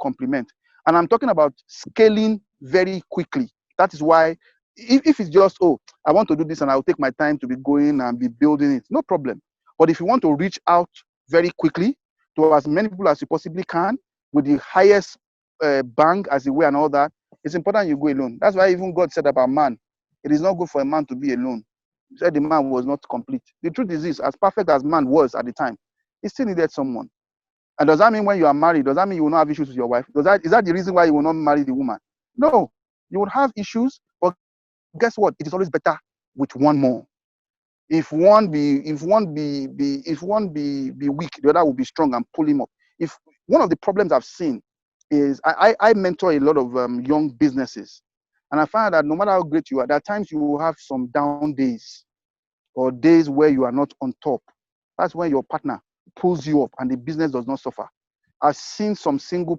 complement. And I'm talking about scaling very quickly. That is why if it's just, oh, I want to do this and I'll take my time to be going and be building it, no problem. But if you want to reach out very quickly to as many people as you possibly can with the highest bang as the way and all that, it's important you go alone. That's why even God said about man, it is not good for a man to be alone. said the man was not complete. The truth is this, as perfect as man was at the time, he still needed someone. And does that mean when you are married, does that mean you will not have issues with your wife? Is that the reason why you will not marry the woman? No, you will have issues, but guess what? It is always better with one more. If one be weak, the other will be strong and pull him up. If one of the problems I've seen is I mentor a lot of young businesses, and I find that no matter how great you are, there are times you will have some down days or days where you are not on top. That's when your partner pulls you up and the business does not suffer. I've seen some single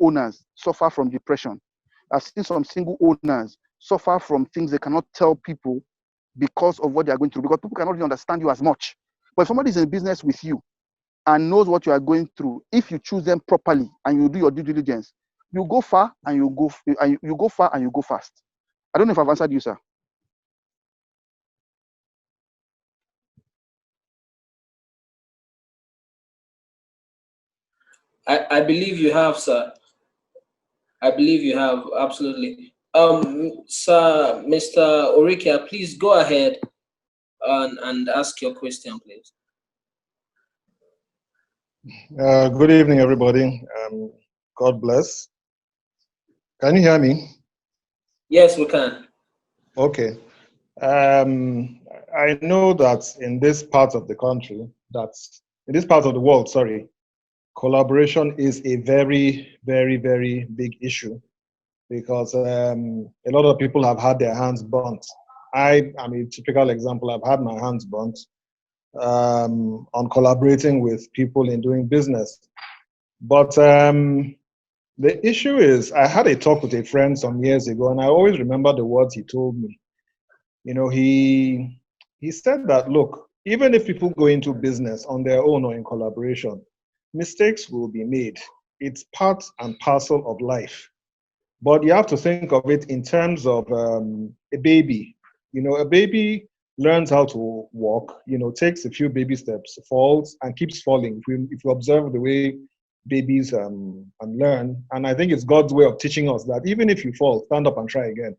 owners suffer from depression. I've seen some single owners suffer from things they cannot tell people because of what they are going through, because people cannot really understand you as much. But if somebody is in business with you and knows what you are going through, if you choose them properly and you do your due diligence, you go far and you go far and you go fast. I don't know if I've answered you, sir. I believe you have, sir. I believe you have, absolutely. Sir, Mr. Orikia, please go ahead and ask your question, please. Good evening, everybody. God bless. Can you hear me? Yes, we can. Okay. I know that in this part of the country, in this part of the world, sorry, collaboration is a very, very, very big issue because a lot of people have had their hands burnt. I'm a typical example. I've had my hands burnt on collaborating with people in doing business. But the issue is, I had a talk with a friend some years ago, and I always remember the words he told me. You know, he said that, look, even if people go into business on their own or in collaboration, mistakes will be made. It's part and parcel of life. But you have to think of it in terms of a baby. You know, a baby learns how to walk, you know, takes a few baby steps, falls, and keeps falling. If you observe the way babies learn, and I think it's God's way of teaching us that even if you fall, stand up and try again.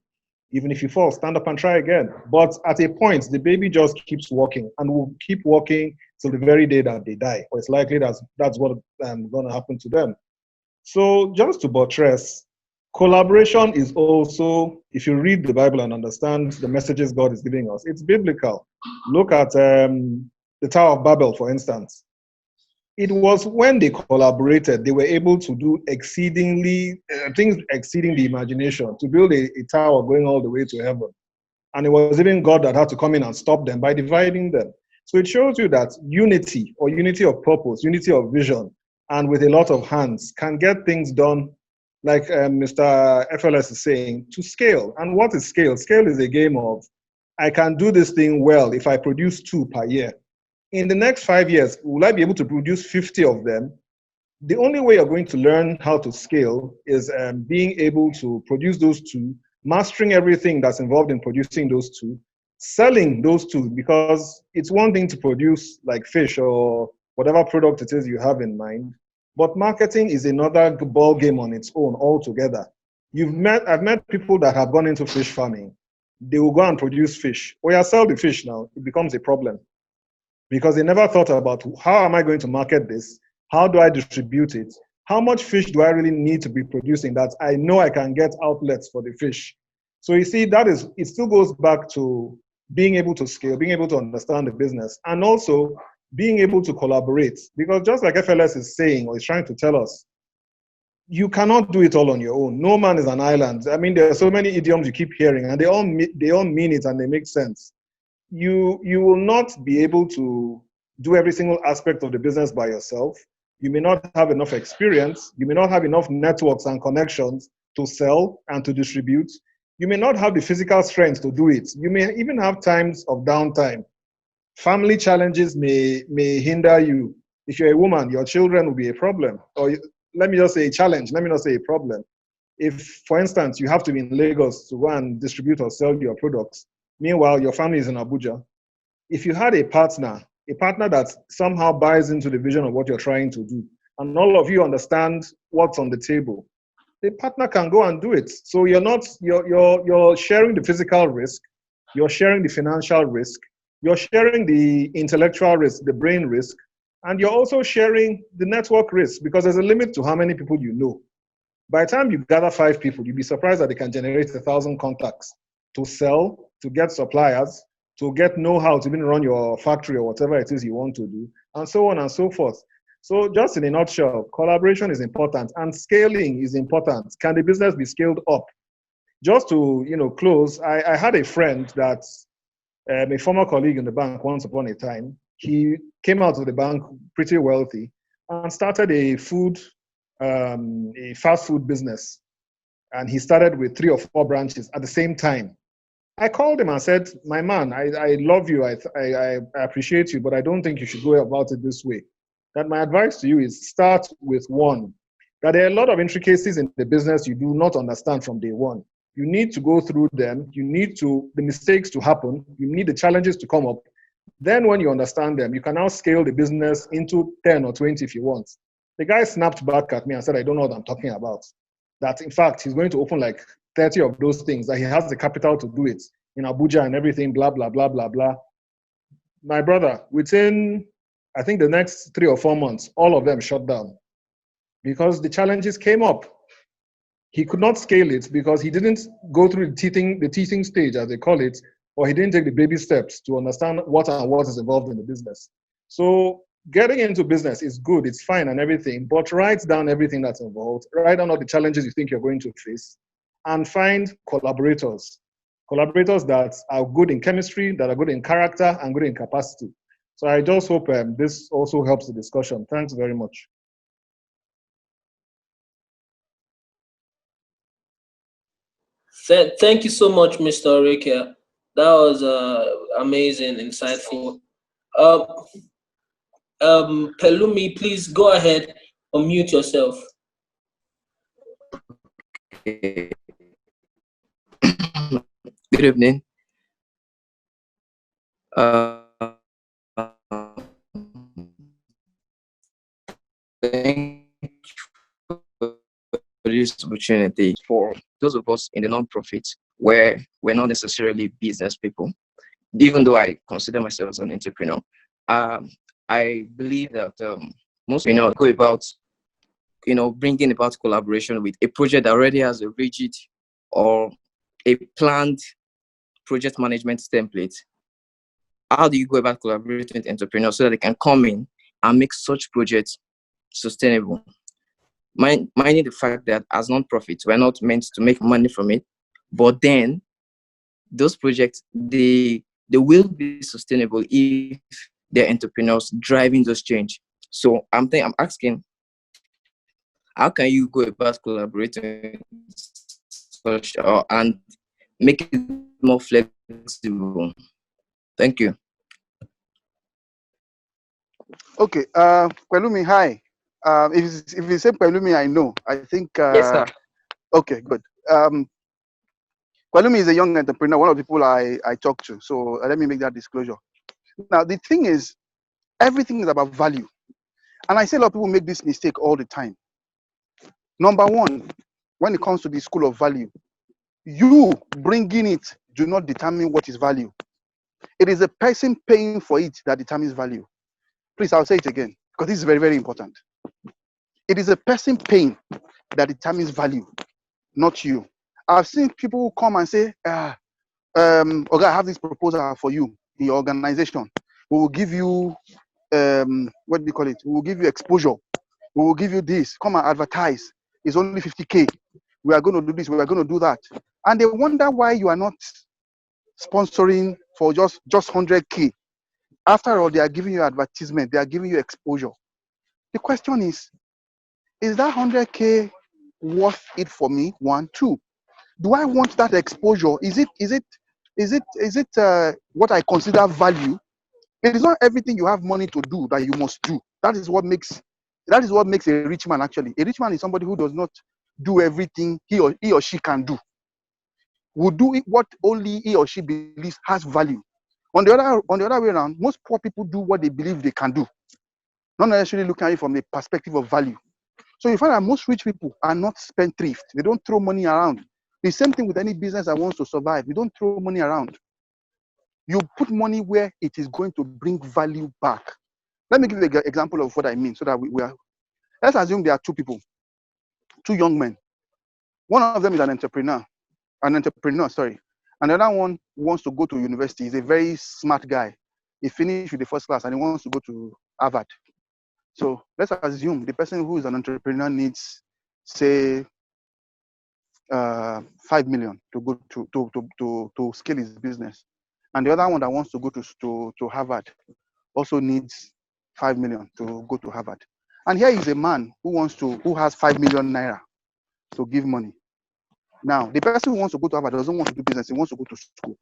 Even if you fall, stand up and try again. But at a point, the baby just keeps walking and will keep walking till the very day that they die. Or it's likely that's what's going to happen to them. So just to buttress, collaboration is also, if you read the Bible and understand the messages God is giving us, it's biblical. Look at the Tower of Babel, for instance. It was when they collaborated, they were able to do things exceeding the imagination, to build a tower going all the way to heaven. And it was even God that had to come in and stop them by dividing them. So it shows you that unity, or unity of purpose, unity of vision, and with a lot of hands can get things done, like Mr. FLS is saying, to scale. And what is scale? Scale is a game of, I can do this thing well if I produce 2 per year. In the next 5 years, will I be able to produce 50 of them? The only way you're going to learn how to scale is being able to produce those 2, mastering everything that's involved in producing those 2, selling those 2, because it's one thing to produce like fish or whatever product it is you have in mind, but marketing is another ball game on its own altogether. I've met people that have gone into fish farming. They will go and produce fish. Or you sell the fish now, it becomes a problem. Because they never thought about, how am I going to market this? How do I distribute it? How much fish do I really need to be producing that I know I can get outlets for the fish? So you see, it still goes back to being able to scale, being able to understand the business, and also being able to collaborate. Because just like FLS is saying, or is trying to tell us, you cannot do it all on your own. No man is an island. I mean, there are so many idioms you keep hearing, and they all mean it and they make sense. You will not be able to do every single aspect of the business by yourself. You may not have enough experience. You may not have enough networks and connections to sell and to distribute. You may not have the physical strength to do it. You may even have times of downtime. Family challenges may hinder you. If you're a woman, your children will be a problem. Or let me just say a challenge. Let me not say a problem. If, for instance, you have to be in Lagos to go and distribute or sell your products, meanwhile, your family is in Abuja. If you had a partner that somehow buys into the vision of what you're trying to do, and all of you understand what's on the table, the partner can go and do it. So you're sharing the physical risk, you're sharing the financial risk, you're sharing the intellectual risk, the brain risk, and you're also sharing the network risk, because there's a limit to how many people you know. By the time you gather 5 people, you'll be surprised that they can generate 1,000 contacts to sell, to get suppliers, to get know-how to even run your factory or whatever it is you want to do, and so on and so forth. So just in a nutshell, collaboration is important and scaling is important. Can the business be scaled up? Just to close, I had a friend that's a former colleague in the bank once upon a time. He came out of the bank pretty wealthy and started a fast food business. And he started with 3 or 4 branches at the same time. I called him and said, my man, I love you, I appreciate you, but I don't think you should go about it this way. That my advice to you is start with one. That there are a lot of intricacies in the business you do not understand from day one. You need to go through them. You need the mistakes to happen. You need the challenges to come up. Then when you understand them, you can now scale the business into 10 or 20 if you want. The guy snapped back at me and said, I don't know what I'm talking about. That in fact, he's going to open like 30 of those things, that he has the capital to do it in Abuja and everything, blah, blah, blah, blah, blah. My brother, within, I think the next 3 or 4 months, all of them shut down because the challenges came up. He could not scale it because he didn't go through the teething stage, as they call it, or he didn't take the baby steps to understand what is involved in the business. So getting into business is good, it's fine and everything, but write down everything that's involved, write down all the challenges you think you're going to face, and find collaborators that are good in chemistry, that are good in character, and good in capacity. So I just hope this also helps the discussion. Thanks very much. Thank you so much, Mr. Oreke. That was amazing, insightful. Pelumi, please go ahead, unmute yourself. Okay. Good evening. Thank you for this opportunity. For those of us in the non-profit where we're not necessarily business people, even though I consider myself as an entrepreneur, I believe that most go about bringing about collaboration with a project that already has a rigid or a planned project management template. How do you go about collaborating with entrepreneurs so that they can come in and make such projects sustainable? Minding the fact that as non-profits, we're not meant to make money from it, but then those projects, they will be sustainable if they're entrepreneurs driving those change. So I'm asking, how can you go about collaborating and make it more flexible? Thank you. Okay, Pelumi, hi. If you say Pelumi, I know. I think. Yes, sir. Okay, good. Pelumi is a young entrepreneur, one of the people I talk to. So let me make that disclosure. Now, the thing is, everything is about value. And I say a lot of people make this mistake all the time. Number one, when it comes to the school of value, you bringing it do not determine what is value. It is a person paying for it that determines value. Please, I'll say it again, because this is very, very important. It is a person paying that determines value, not you. I've seen people come and say, okay, I have this proposal for you in your organization. We will give you, what do you call it? We will give you exposure. We will give you this. Come and advertise. It's only 50K. We are going to do this. We are going to do that. And they wonder why you are not sponsoring for just 100K. After all, they are giving you advertisement. They are giving you exposure. The question is that 100K worth it for me? 1, 2. Do I want that exposure? Is it what I consider value? It is not everything you have money to do that you must do. That is what makes a rich man actually. A rich man is somebody who does not do everything he or she can do. Will do it what only he or she believes has value. On the other way around, most poor people do what they believe they can do, not necessarily looking at it from the perspective of value. So you find that most rich people are not spendthrift. They don't throw money around. The same thing with any business that wants to survive. We don't throw money around. You put money where it is going to bring value back. Let me give you an example of what I mean so that we are. Let's assume there are two people, two young men. One of them is an entrepreneur, sorry. And the other one wants to go to university. He's a very smart guy. He finished with the first class and he wants to go to Harvard. So let's assume the person who is an entrepreneur needs, say, 5 million to go to scale his business. And the other one that wants to go to Harvard also needs 5 million to go to Harvard. And here is a man who has 5 million naira to give money. Now, the person who wants to go to Harvard doesn't want to do business, he wants to go to school.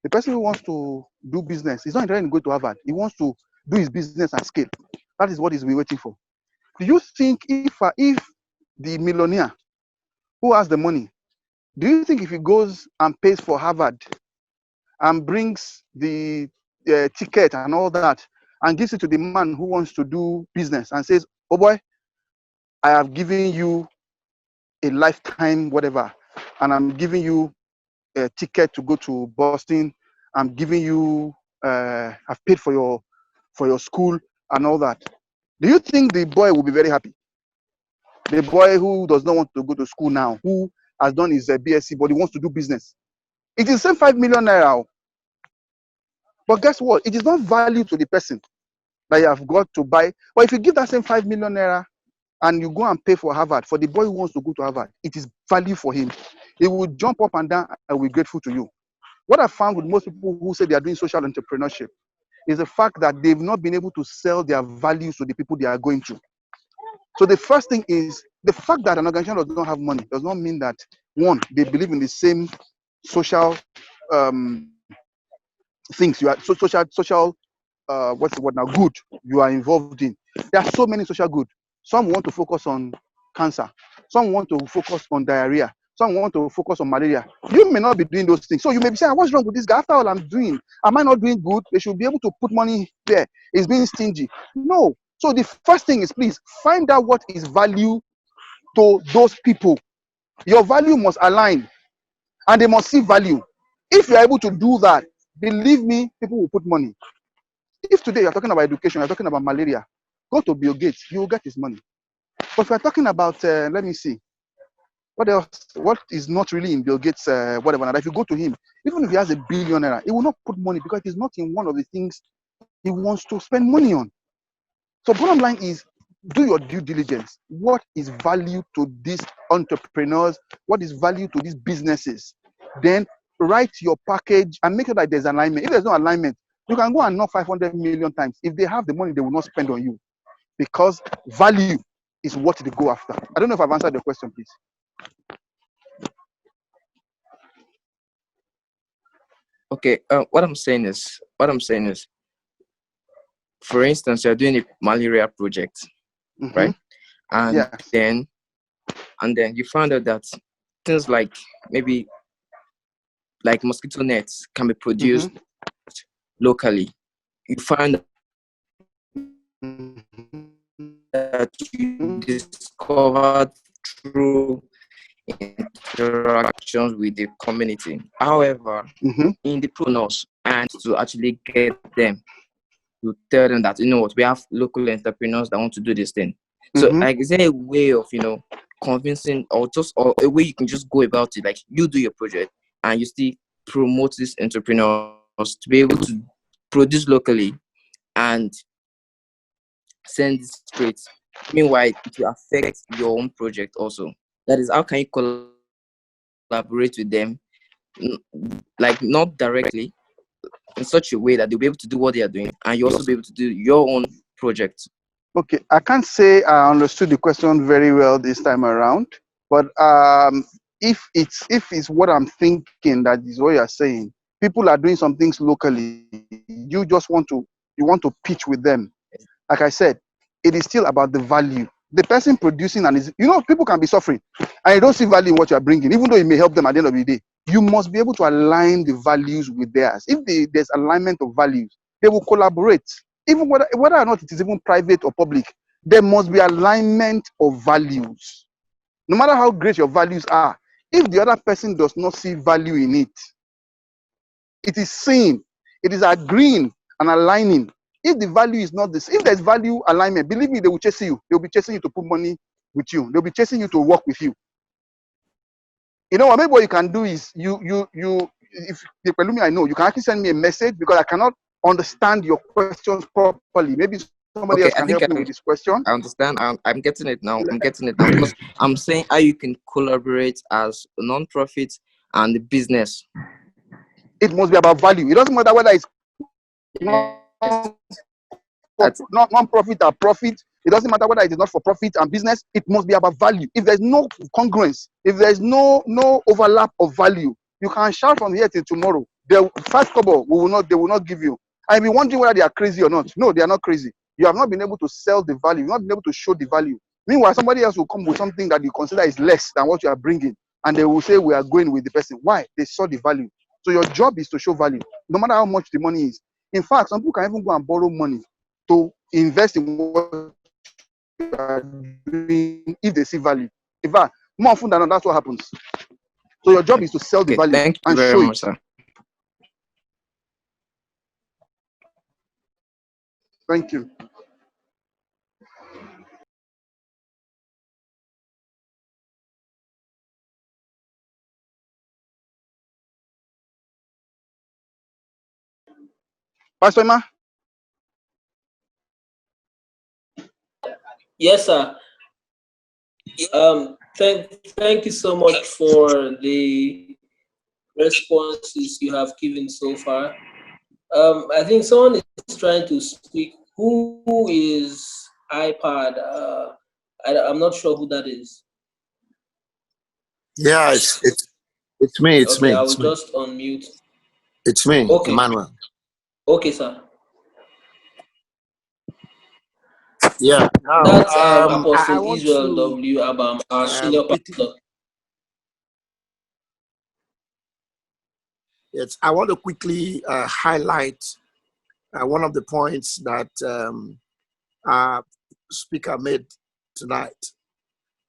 The person who wants to do business, he's not interested in going to Harvard. He wants to do his business at scale. That is what he's been waiting for. Do you think if the millionaire who has the money, do you think if he goes and pays for Harvard and brings the ticket and all that and gives it to the man who wants to do business and says, oh boy, I have given you a lifetime whatever, and I'm giving you a ticket to go to Boston, I'm giving you, I've paid for your school and all that. Do you think the boy will be very happy? The boy who does not want to go to school now, who has done his BSc, but he wants to do business. It is the same 5 million naira. But guess what? It is not value to the person that you have got to buy. But if you give that same 5 million naira and you go and pay for Harvard, for the boy who wants to go to Harvard, it is value for him. He will jump up and down and will be grateful to you. What I found with most people who say they are doing social entrepreneurship is the fact that they've not been able to sell their values to the people they are going to. So the first thing is the fact that an organization does not have money does not mean that, one, they believe in the same social things you are social what's the word now, good you are involved in. There are so many social good. Some want to focus on cancer, some want to focus on diarrhea, some want to focus on malaria. You may not be doing those things, so you may be saying, what's wrong with this guy? After all I'm doing, am I not doing good? They should be able to put money there. He's being stingy. No. So the first thing is, please find out what is value to those people. Your value must align and they must see value. If you're able to do that, believe me, people will put money. If today you're talking about education, you're talking about malaria, go to Bill Gates, you will get his money. But if you're talking about, let me see, what else? What is not really in Bill Gates, whatever. And if you go to him, even if he has a billionaire, he will not put money because it's not in one of the things he wants to spend money on. So bottom line is, do your due diligence. What is value to these entrepreneurs? What is value to these businesses? Then write your package and make sure that there's alignment. If there's no alignment, you can go and knock 500 million times. If they have the money, they will not spend on you, because value is what they go after. I don't know if I've answered your question, please. Okay. What I'm saying is, for instance, you're doing a malaria project, right? And Yes. then you found out that things like maybe like mosquito nets can be produced locally. You find that you discovered through interactions with the community. However, in the pronouns, and to actually get them to tell them that, you know what, we have local entrepreneurs that want to do this thing. So like, is there a way of, convincing, or a way you can just go about it? Like, you do your project and you still promote these entrepreneurs to be able to produce locally and send it straight. Meanwhile, it will affect your own project also. That is, how can you collaborate with them, like not directly, in such a way that they'll be able to do what they are doing and you also be able to do your own project? Okay, I can't say I understood the question very well this time around, but if it's what I'm thinking, that is what you're saying, people are doing some things locally, you want to pitch with them. Like I said, it is still about the value. The person producing, and people can be suffering and you don't see value in what you're bringing, even though it may help them at the end of the day. You must be able to align the values with theirs. If there's alignment of values, they will collaborate. Even whether or not it is even private or public, there must be alignment of values. No matter how great your values are, if the other person does not see value in it, it is sin. It is agreeing and aligning. If the value is not this, if there's value alignment, believe me, they will chase you. They'll be chasing you to put money with you. They'll be chasing you to work with you. You know what? Maybe what you can do is if I know you can actually send me a message because I cannot understand your questions properly. Maybe somebody Okay, else can help me with this question. I understand. I'm getting it now. I'm getting it now because I'm saying how you can collaborate as a non-profit and the business. It must be about value. It doesn't matter whether it's Yes. non-profit or profit. It doesn't matter whether it is not for profit and business. It must be about value. If there's no congruence, if there's no overlap of value, you can shout from here till tomorrow. The first couple they will not give you. I'll be wondering whether they are crazy or not. No, they are not crazy. You have not been able to sell the value. You've not been able to show the value. Meanwhile, somebody else will come with something that you consider is less than what you are bringing, and they will say we are going with the person. Why? They saw the value. So your job is to show value, no matter how much the money is. In fact, some people can even go and borrow money to invest in what you are doing if they see value. In fact, more often than not, that's what happens. So your job is to sell the value Thank you and very show much, it. sir. Thank you. Pastor Emma? Yes, sir. Thank you so much for the responses you have given so far. I think someone is trying to speak. Who is iPad? I'm not sure who that is. Yeah, it's me. It's Okay, me. I will It's me. just unmute. It's me, Okay. Emmanuel. Okay, sir. Yeah. Now, That's I Apostle want Israel to W. Abam, our senior quickly. pastor. Yes, I want to quickly highlight one of the points that our speaker made tonight,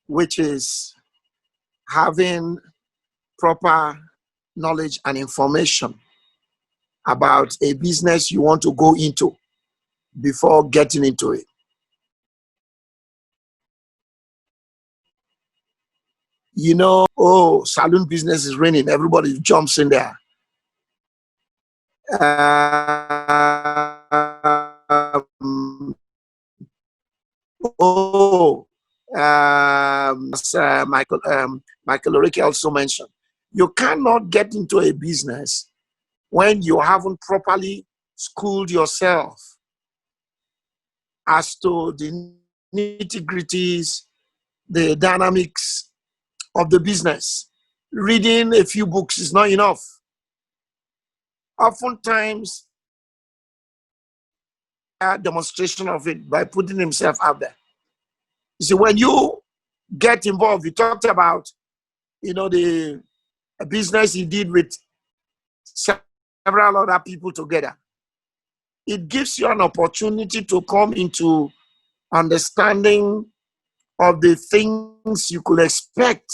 which is having proper knowledge and information about a business you want to go into before getting into it. You know, oh, saloon business is raining. Everybody jumps in there. As Michael Oreke also mentioned, you cannot get into a business when you haven't properly schooled yourself as to the nitty-gritties, the dynamics of the business. Reading a few books is not enough. Oftentimes, a demonstration of it by putting himself out there. You see, when you get involved, you talked about, the business he did with several other people together. It gives you an opportunity to come into understanding of the things you could expect.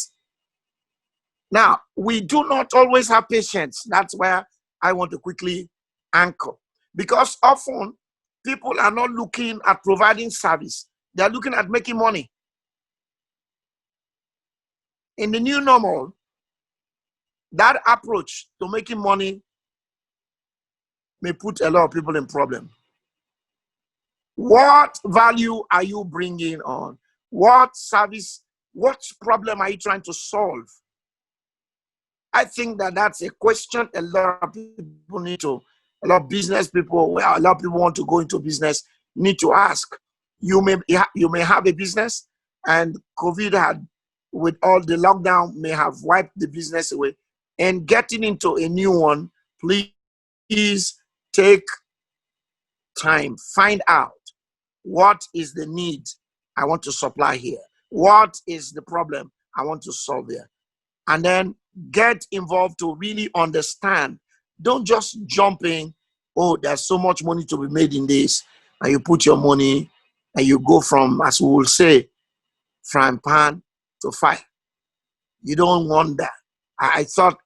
Now, we do not always have patience. That's where I want to quickly anchor. Because often, people are not looking at providing service. They're looking at making money. In the new normal, that approach to making money may put a lot of people in problem. What value are you bringing on? What service, what problem are you trying to solve? I think that that's a question a lot of people need to, a lot of business people, well, a lot of people want to go into business, need to ask. You may have a business, and COVID had, with all the lockdown, may have wiped the business away. And getting into a new one, please take time, find out what is the need I want to supply here, what is the problem I want to solve here, and then get involved to really understand. Don't just jump in, oh, there's so much money to be made in this, and you put your money and you go from, as we will say, frying pan to fire. You don't want that. I thought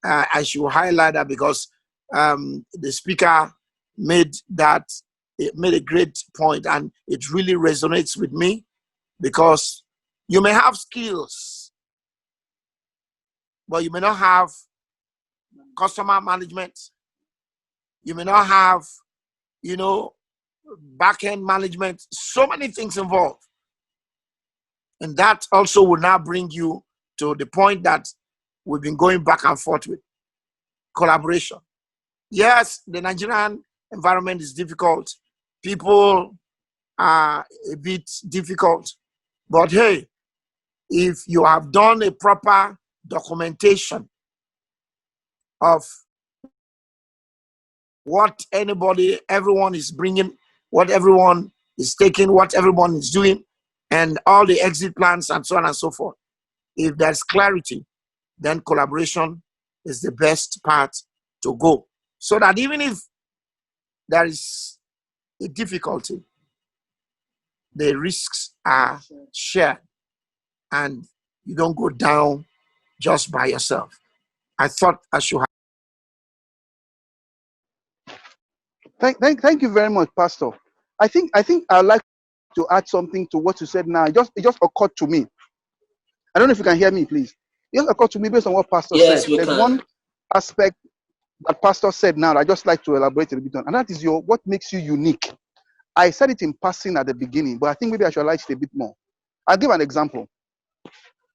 I should highlight that because the speaker made a great point, and it really resonates with me, because you may have skills, but you may not have customer management. You may not have, back-end management, so many things involved. And that also will now bring you to the point that we've been going back and forth with: collaboration. Yes, the Nigerian environment is difficult. People are a bit difficult. But hey, if you have done a proper documentation of what everyone is bringing, what everyone is taking, what everyone is doing, and all the exit plans and so on and so forth, if there's clarity, then collaboration is the best path to go. So that even if there is a difficulty, the risks are shared and you don't go down just by yourself. I thought I should have. Thank you very much, Pastor. I think I'd like to add something to what you said now. It just occurred to me. I don't know if you can hear me, please. It just occurred to me based on what Pastor Yes, said. we There's can. one aspect that Pastor said now that I just like to elaborate a little bit on, and that is what makes you unique. I said it in passing at the beginning, but I think maybe I should highlight it a bit more. I'll give an example.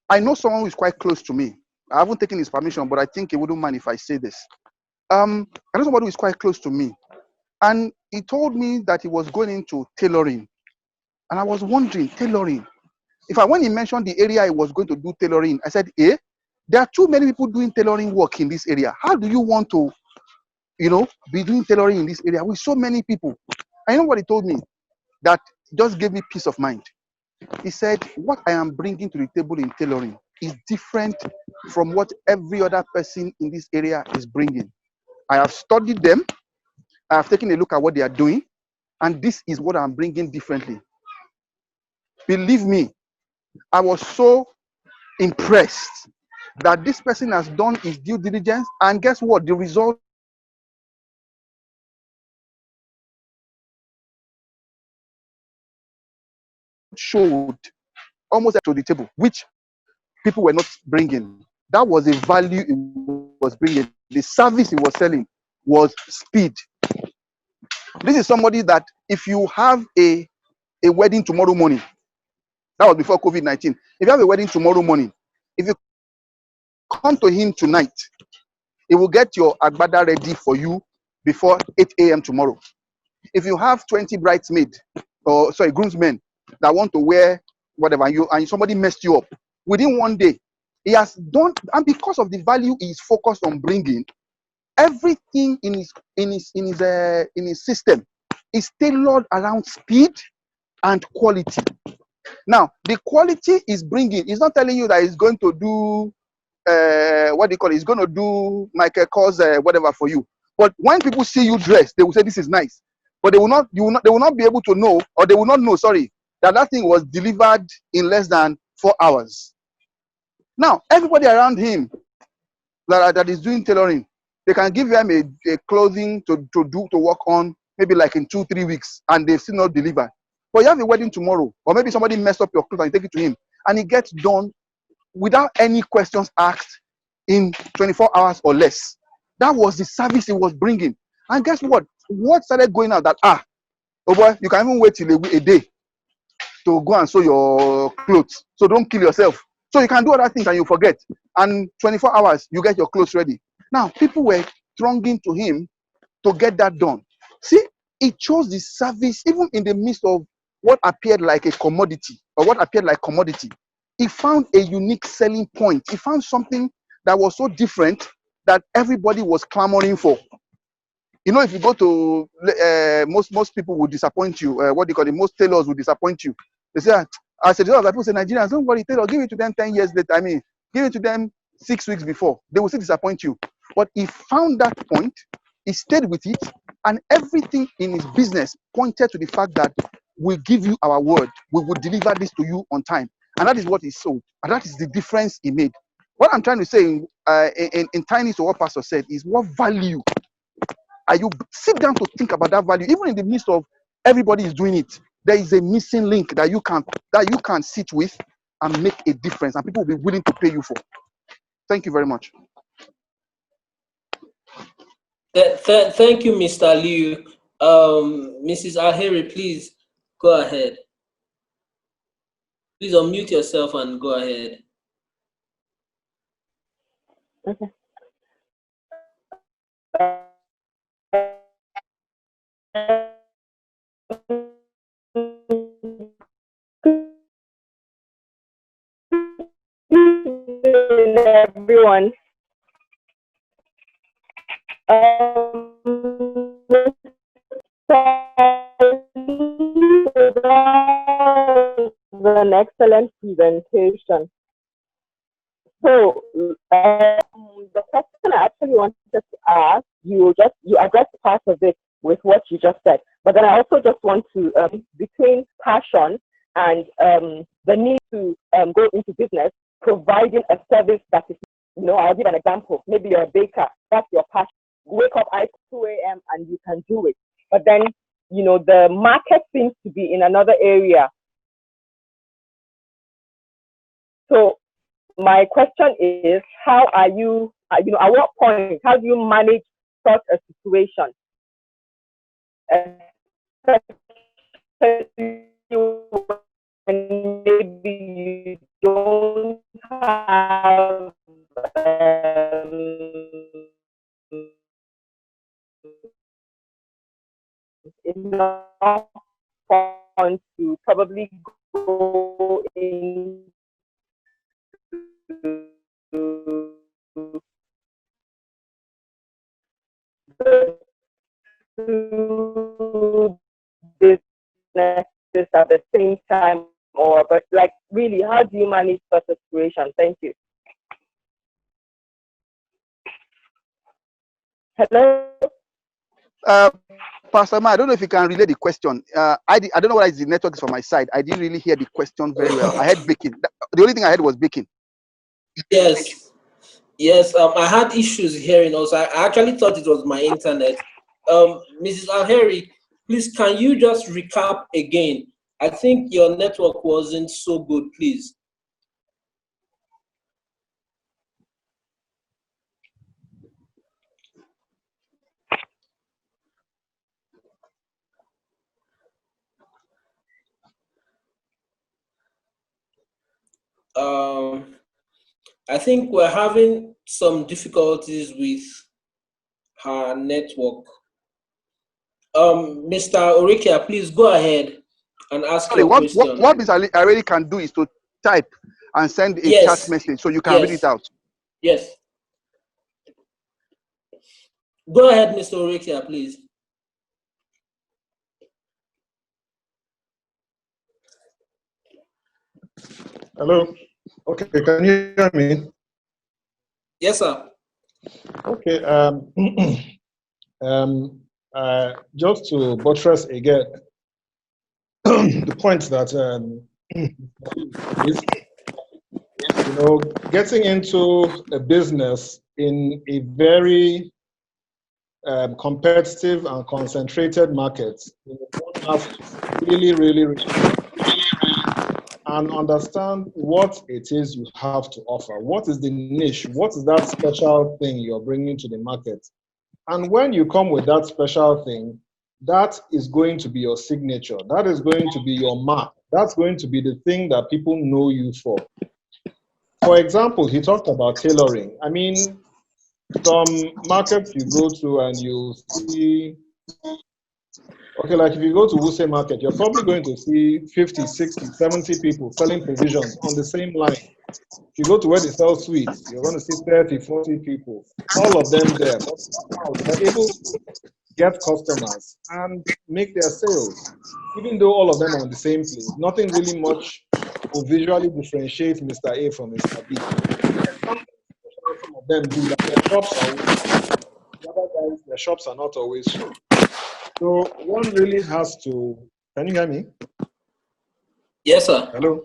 I know someone who is quite close to me. I haven't taken his permission, but I think he wouldn't mind if I say this. I know somebody who is quite close to me, and he told me that he was going into tailoring. And I was wondering, tailoring. When he mentioned the area he was going to do tailoring, I said, there are too many people doing tailoring work in this area. How do you want to, be doing tailoring in this area with so many people? I know what he told me that just gave me peace of mind. He said, what I am bringing to the table in tailoring is different from what every other person in this area is bringing. I have studied them. I have taken a look at what they are doing, and this is what I'm bringing differently. Believe me, I was so impressed that this person has done his due diligence, and guess what? The result showed almost to the table, which people were not bringing. That was a value he was bringing. The service he was selling was speed. This is somebody that if you have a wedding tomorrow morning, that was before COVID-19. If you have a wedding tomorrow morning, if you come to him tonight, he will get your agbada ready for you before 8 a.m. tomorrow. If you have 20 bridesmaids, groomsmen that want to wear whatever, and somebody messed you up, within one day, he has done, and because of the value he is focused on bringing, everything in his system is tailored around speed and quality. Now, the quality is bringing, he's not telling you that he's going to do he's going to do Michael Kors whatever for you. But when people see you dressed, they will say this is nice. But they will not be able to know, or they will not know, that thing was delivered in less than 4 hours. Now, everybody around him that is doing tailoring, they can give them a clothing to work on, maybe like in 2-3 weeks, and they've still not delivered. But you have a wedding tomorrow, or maybe somebody messed up your clothes and you take it to him, and it gets done without any questions asked in 24 hours or less. That was the service he was bringing. And guess what? What started going out that, oh boy, you can even wait till a day to go and sew your clothes. So don't kill yourself. So you can do other things and you forget. And 24 hours, you get your clothes ready. Now, people were thronging to him to get that done. See, he chose the service even in the midst of what appeared like a commodity, or what appeared like commodity. He found a unique selling point. He found something that was so different that everybody was clamoring for. If you go to most people will disappoint you. Most tailors will disappoint you. They say, as a result, people say, Nigerians, don't worry, tailor, give it to them 10 years later. Give it to them 6 weeks before. They will still disappoint you. But he found that point, he stayed with it, and everything in his business pointed to the fact that we give you our word. We will deliver this to you on time. And that is what he sold. And that is the difference he made. What I'm trying to say in tiny to what Pastor said is what value are you? Sit down to think about that value. Even in the midst of everybody is doing it, there is a missing link that you can sit with and make a difference, and people will be willing to pay you for. Thank you very much. Thank you, Mr. Liu. Mrs. Aheri, please go ahead. Please unmute yourself and go ahead. Okay. Everyone. An excellent presentation. So the question I actually wanted to ask, you addressed part of it with what you just said, but then I also just want to between passion and the need to go into business, providing a service that is, I'll give an example. Maybe you're a baker, that's your passion. Wake up at 2 a.m. and you can do it. But then, the market seems to be in another area. So my question is, how are you, at what point, how do you manage such a situation? Especially when maybe you don't have enough funds to probably go into businesses at the same time, but like really, how do you manage such a situation? Thank you. Hello. Pastor Ma, I don't know if you can relay the question. I don't know what the network is from my side. I didn't really hear the question very well. I heard baking. The only thing I heard was baking. Yes. I had issues hearing also. I actually thought it was my internet. Mrs. Aheri, please, can you just recap again? I think your network wasn't so good, please. I think we're having some difficulties with her network. Mr. Orikia, please go ahead and ask your question. What Mr. Aheri can do is to type and send a chat message so you can read it out. Yes. Go ahead, Mr. Orikia, please. Hello. Okay, can you hear me? Yes, sir. Okay. Just to buttress again the point that getting into a business in a very competitive and concentrated market, one has to really and understand what it is you have to offer. What is the niche? What is that special thing you're bringing to the market? And when you come with that special thing, that is going to be your signature. That is going to be your mark. That's going to be the thing that people know you for. For example, he talked about tailoring. I mean, some markets you go to and you see, okay, like if you go to Wuse Market, you're probably going to see 50, 60, 70 people selling provisions on the same line. If you go to where they sell sweets, you're going to see 30, 40 people, all of them there. But somehow they're able to get customers and make their sales, even though all of them are in the same place. Nothing really much will visually differentiate Mr. A from Mr. B. Some of them do that. Their shops are always full. The other guys, their shops are not always full. So one really has to, can you hear me? Yes, sir. Hello?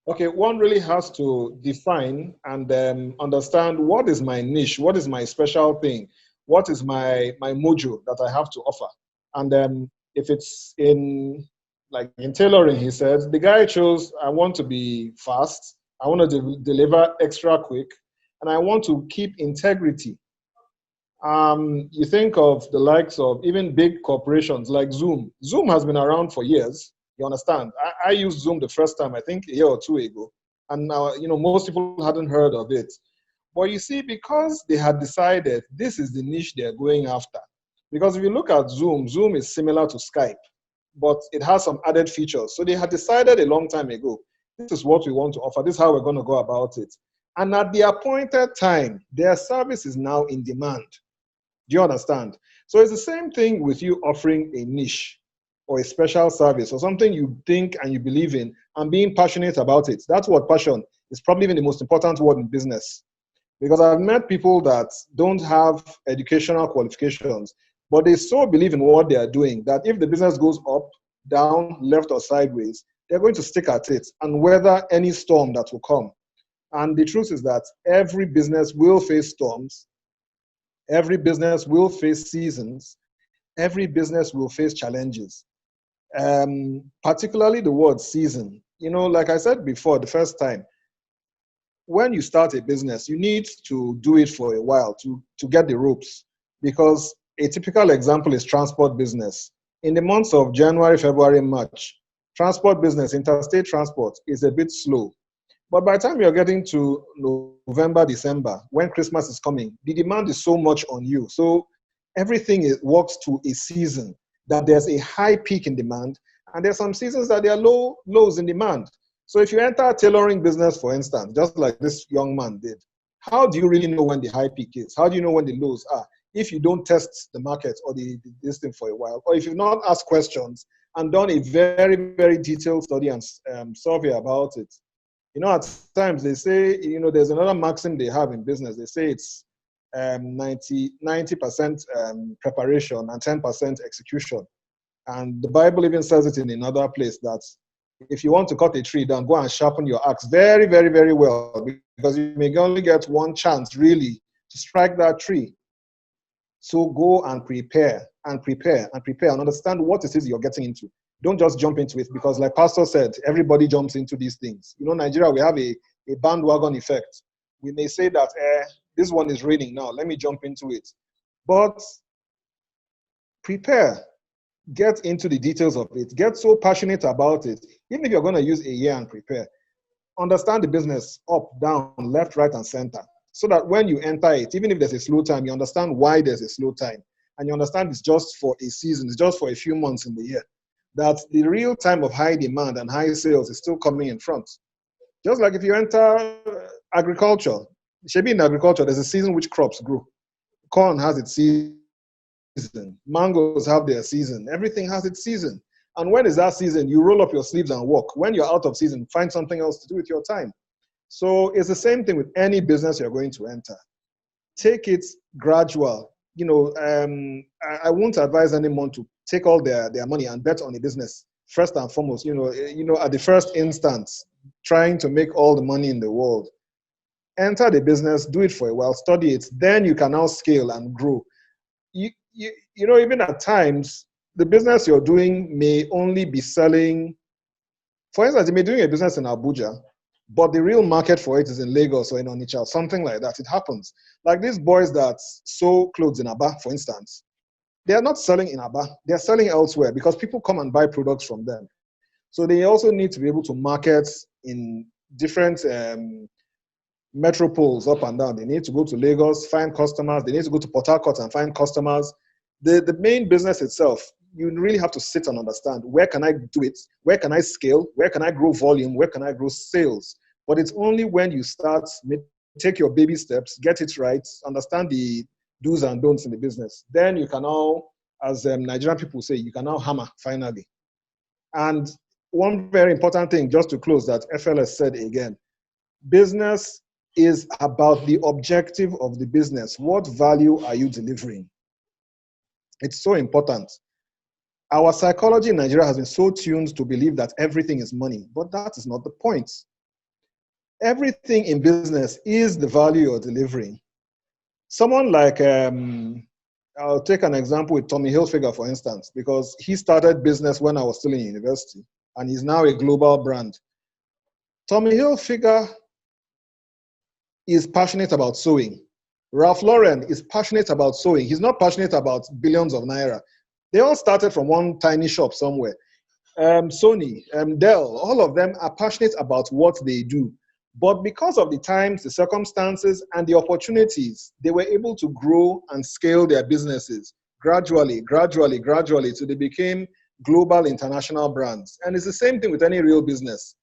Okay, one really has to define and understand what is my niche, what is my special thing, what is my mojo that I have to offer? And if it's in tailoring, he said, the guy chose, I want to be fast, I want to deliver extra quick, and I want to keep integrity. You think of the likes of even big corporations like Zoom. Zoom has been around for years. You understand? I used Zoom the first time, I think a year or two ago. And now, most people hadn't heard of it. But you see, because they had decided this is the niche they're going after. Because if you look at Zoom, Zoom is similar to Skype, but it has some added features. So they had decided a long time ago, this is what we want to offer. This is how we're going to go about it. And at the appointed time, their service is now in demand. Do you understand? So it's the same thing with you offering a niche or a special service or something you think and you believe in and being passionate about it. That's what passion is, probably even the most important word in business. Because I've met people that don't have educational qualifications, but they so believe in what they are doing that if the business goes up, down, left, or sideways, they're going to stick at it and weather any storm that will come. And the truth is that every business will face storms. Every business will face seasons. Every business will face challenges. Particularly the word season. Like I said before, the first time, when you start a business, you need to do it for a while to get the ropes. Because a typical example is transport business. In the months of January, February, March, transport business, interstate transport is a bit slow. But by the time you're getting to November, December, when Christmas is coming, the demand is so much on you. So everything works to a season that there's a high peak in demand, and there's some seasons that there are lows in demand. So if you enter a tailoring business, for instance, just like this young man did, how do you really know when the high peak is? How do you know when the lows are? If you don't test the market or this thing for a while, or if you've not asked questions and done a very, very detailed study and survey about it. At times they say, there's another maxim they have in business. They say it's 90% preparation and 10% execution. And the Bible even says it in another place that if you want to cut a tree down, go and sharpen your axe very, very, very well, because you may only get one chance really to strike that tree. So go and prepare and prepare and prepare and understand what it is you're getting into. Don't just jump into it, because like Pastor said, everybody jumps into these things. Nigeria, we have a bandwagon effect. We may say that, this one is raining now, let me jump into it. But prepare, get into the details of it, get so passionate about it. Even if you're going to use a year and prepare, understand the business up, down, left, right, and center. So that when you enter it, even if there's a slow time, you understand why there's a slow time. And you understand it's just for a season, it's just for a few months in the year. That the real time of high demand and high sales is still coming in front. Just like if you enter agriculture, maybe in agriculture, there's a season which crops grow. Corn has its season. Mangoes have their season. Everything has its season. And when is that season? You roll up your sleeves and walk. When you're out of season, find something else to do with your time. So it's the same thing with any business you're going to enter. Take it gradual. I won't advise anyone to take all their money and bet on a business first and foremost. At the first instance, trying to make all the money in the world. Enter the business, do it for a while, study it. Then you can now scale and grow. Even at times, the business you're doing may only be selling. For instance, you may be doing a business in Abuja, but the real market for it is in Lagos or in Onitsha, something like that. It happens. Like these boys that sew clothes in Aba, for instance, they are not selling in Aba. They're selling elsewhere because people come and buy products from them. So they also need to be able to market in different metropoles up and down. They need to go to Lagos, find customers. They need to go to Port Harcourt and find customers. The main business itself, you really have to sit and understand, where can I do it? Where can I scale? Where can I grow volume? Where can I grow sales? But it's only when you start, take your baby steps, get it right, understand the do's and don'ts in the business. Then you can now, as Nigerian people say, you can now hammer finally. And one very important thing, just to close, that FLS said again, business is about the objective of the business. What value are you delivering? It's so important. Our psychology in Nigeria has been so tuned to believe that everything is money, but that is not the point. Everything in business is the value you're delivering. Someone like I'll take an example with Tommy Hilfiger, for instance, because he started business when I was still in university, and he's now a global brand. Tommy Hilfiger is passionate about sewing. Ralph Lauren is passionate about sewing. He's not passionate about billions of naira. They all started from one tiny shop somewhere. Sony, Dell, all of them are passionate about what they do. But because of the times, the circumstances, and the opportunities, they were able to grow and scale their businesses gradually, so they became global international brands. And it's the same thing with any real business.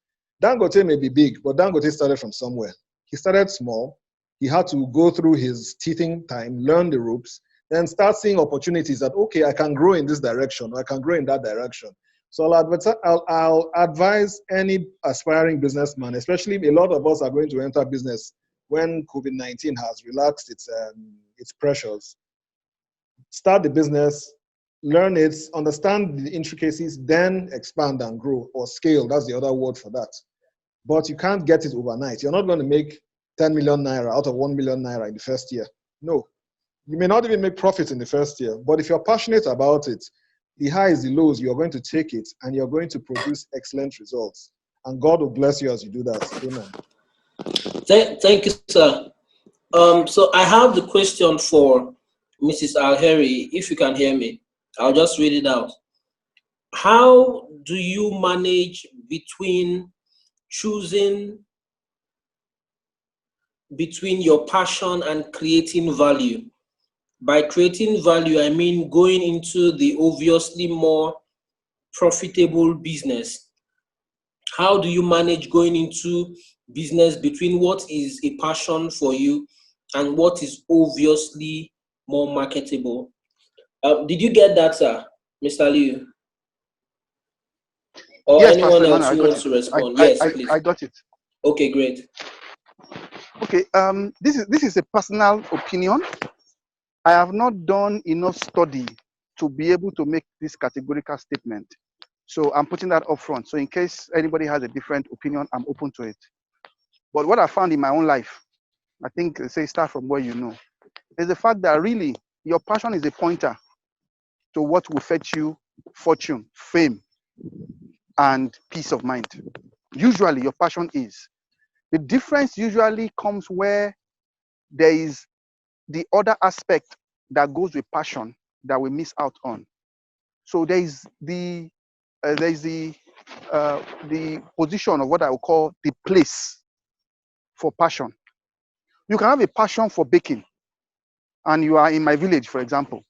Dangote may be big, but Dangote started from somewhere. He started small. He had to go through his teething time, learn the ropes, then start seeing opportunities that, okay, I can grow in this direction, or I can grow in that direction. So I'll advise any aspiring businessman, especially a lot of us are going to enter business when COVID-19 has relaxed its pressures. Start the business, learn it, understand the intricacies, then expand and grow, or scale. That's the other word for that. But you can't get it overnight. You're not going to make 10 million naira out of 1 million naira in the first year. No. You may not even make profit in the first year, but if you're passionate about it, the highs, the lows, you're going to take it and you're going to produce excellent results. And God will bless you as you do that. Amen. Thank you, sir. So I have the question for Mrs. Alheri. If you can hear me, I'll just read it out. How do you manage between choosing between your passion and creating value? By creating value, I mean going into the obviously more profitable business. How do you manage going into business between what is a passion for you and what is obviously more marketable? Did you get that, sir, Mr. Liu? Or Yes, anyone Pastor else Emmanuel, who wants to respond? Yes, please. I got it. Okay, great. Okay, this is a personal opinion. I have not done enough study to be able to make this categorical statement. So I'm putting that up front. So in case anybody has a different opinion, I'm open to it. But what I found in my own life, I think, say start from where you know, is the fact that really your passion is a pointer to what will fetch you fortune, fame, and peace of mind. Usually your passion is. The difference usually comes where there is the other aspect that goes with passion that we miss out on. So there is the position of what I would call the place for passion. You can have a passion for baking, and you are in my village, for example.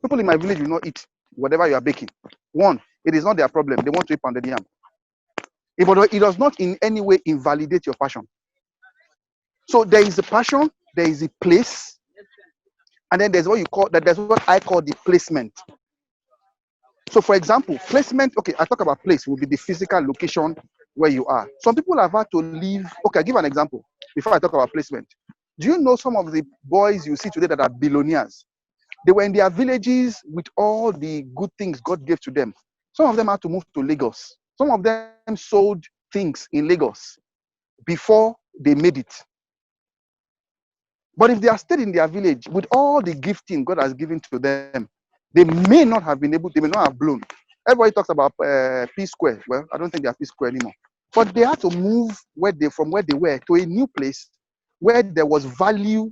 People in my village will not eat whatever you are baking. One, it is not their problem. They want to eat pounded yam. It does not in any way invalidate your passion. So there is a passion, there is a place, and then there's what you call that. There's what I call the placement. So, for example, placement. Okay, I talk about place will be the physical location where you are. Some people have had to leave. Okay, I'll give an example before I talk about placement. Do you know some of the boys you see today that are billionaires? They were in their villages with all the good things God gave to them. Some of them had to move to Lagos. Some of them sold things in Lagos before they made it. But if they are stayed in their village with all the gifting God has given to them, they may not have been able, they may not have blown. Everybody talks about P Square. Well, I don't think they are P Square anymore. But they had to move from where they were to a new place where there was value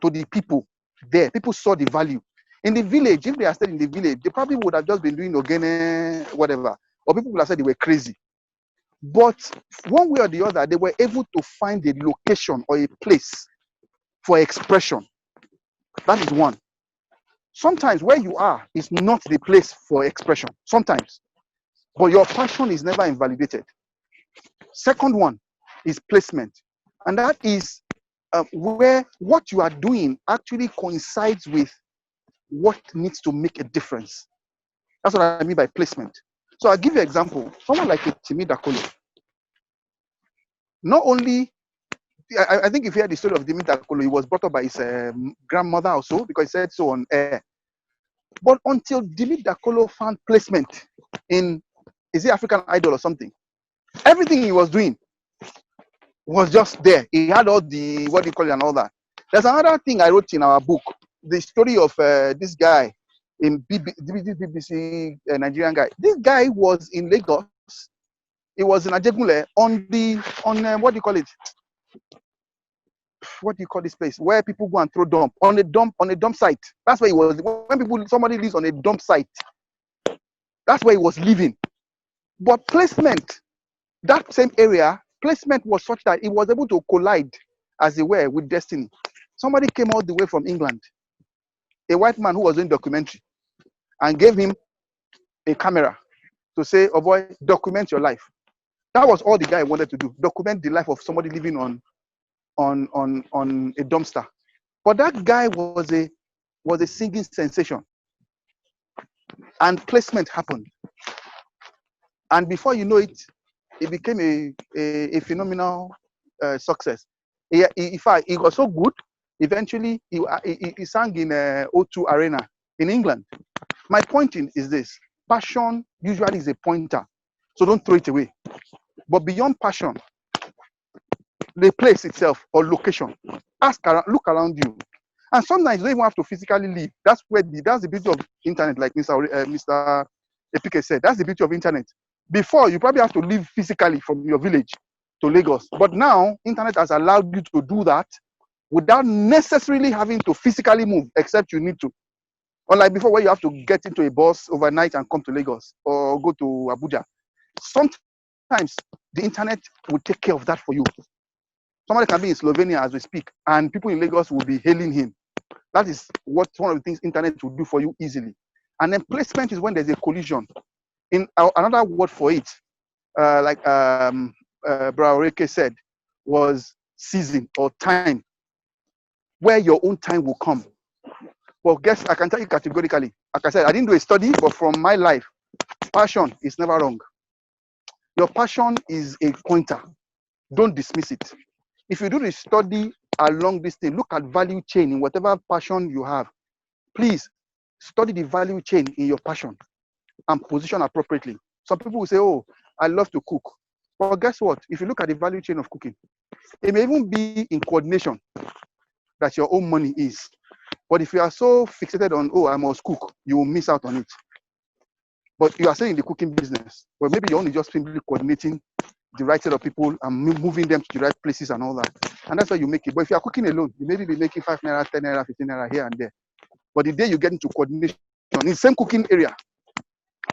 to the people there. People saw the value. In the village, if they are stayed in the village, they probably would have just been doing ogene, whatever. Or people would have said they were crazy. But one way or the other, they were able to find a location or a place for expression. That is one. Sometimes where you are is not the place for expression. Sometimes. But your passion is never invalidated. Second one is placement. And that is where what you are doing actually coincides with what needs to make a difference. That's what I mean by placement. So I'll give you an example. Someone like Timi Dakolo. Not only, I think if you hear the story of Timi Dakolo, he was brought up by his grandmother also because he said so on air. But until Timi Dakolo found placement in, is it African Idol or something? Everything he was doing was just there. He had all the, what do you call it and all that. There's another thing I wrote in our book the story of this guy in BBC Nigerian guy. This guy was in Lagos. He was in Ajegunle on what do you call it? What do you call this place where people go and throw dump on a dump site? That's where he was. When somebody lives on a dump site, that's where he was living. But placement, that same area, placement was such that he was able to collide, as it were, with destiny. Somebody came all the way from England, a white man who was doing documentary, and gave him a camera to say, "Oh boy, document your life." That was all the guy wanted to do: document the life of somebody living on a dumpster. But that guy was a singing sensation, and placement happened. And before you know it, it became a phenomenal success. In fact, he got so good. Eventually, he sang in O2 Arena in England. My point is this: passion usually is a pointer, so don't throw it away. But beyond passion, the place itself or location, ask around, look around you, and sometimes you don't even have to physically leave. That's the beauty of internet, like Mr. Epike said. That's the beauty of internet. Before, you probably have to leave physically from your village to Lagos, but now internet has allowed you to do that without necessarily having to physically move, except you need to. Unlike before, where you have to get into a bus overnight and come to Lagos or go to Abuja. Sometimes the internet will take care of that for you. Somebody can be in Slovenia as we speak, and people in Lagos will be hailing him. That is one of the things internet will do for you easily. And then placement is when there's a collision. In another word for it, like Braureke said, was season or time, where your own time will come. Well, guess I can tell you categorically. Like I said, I didn't do a study, but from my life, passion is never wrong. Your passion is a pointer. Don't dismiss it. If you do the study along this thing, look at value chain in whatever passion you have. Please study the value chain in your passion and position appropriately. Some people will say, "Oh, I love to cook." But guess what? If you look at the value chain of cooking, it may even be in coordination that your own money is. But if you are so fixated on, "Oh, I must cook," you will miss out on it. But you are saying in the cooking business, well, maybe you're only just simply coordinating the right set of people and moving them to the right places and all that. And that's why you make it. But if you are cooking alone, you maybe be making 5 naira, 10 naira, 15 naira here and there. But the day you get into coordination in the same cooking area,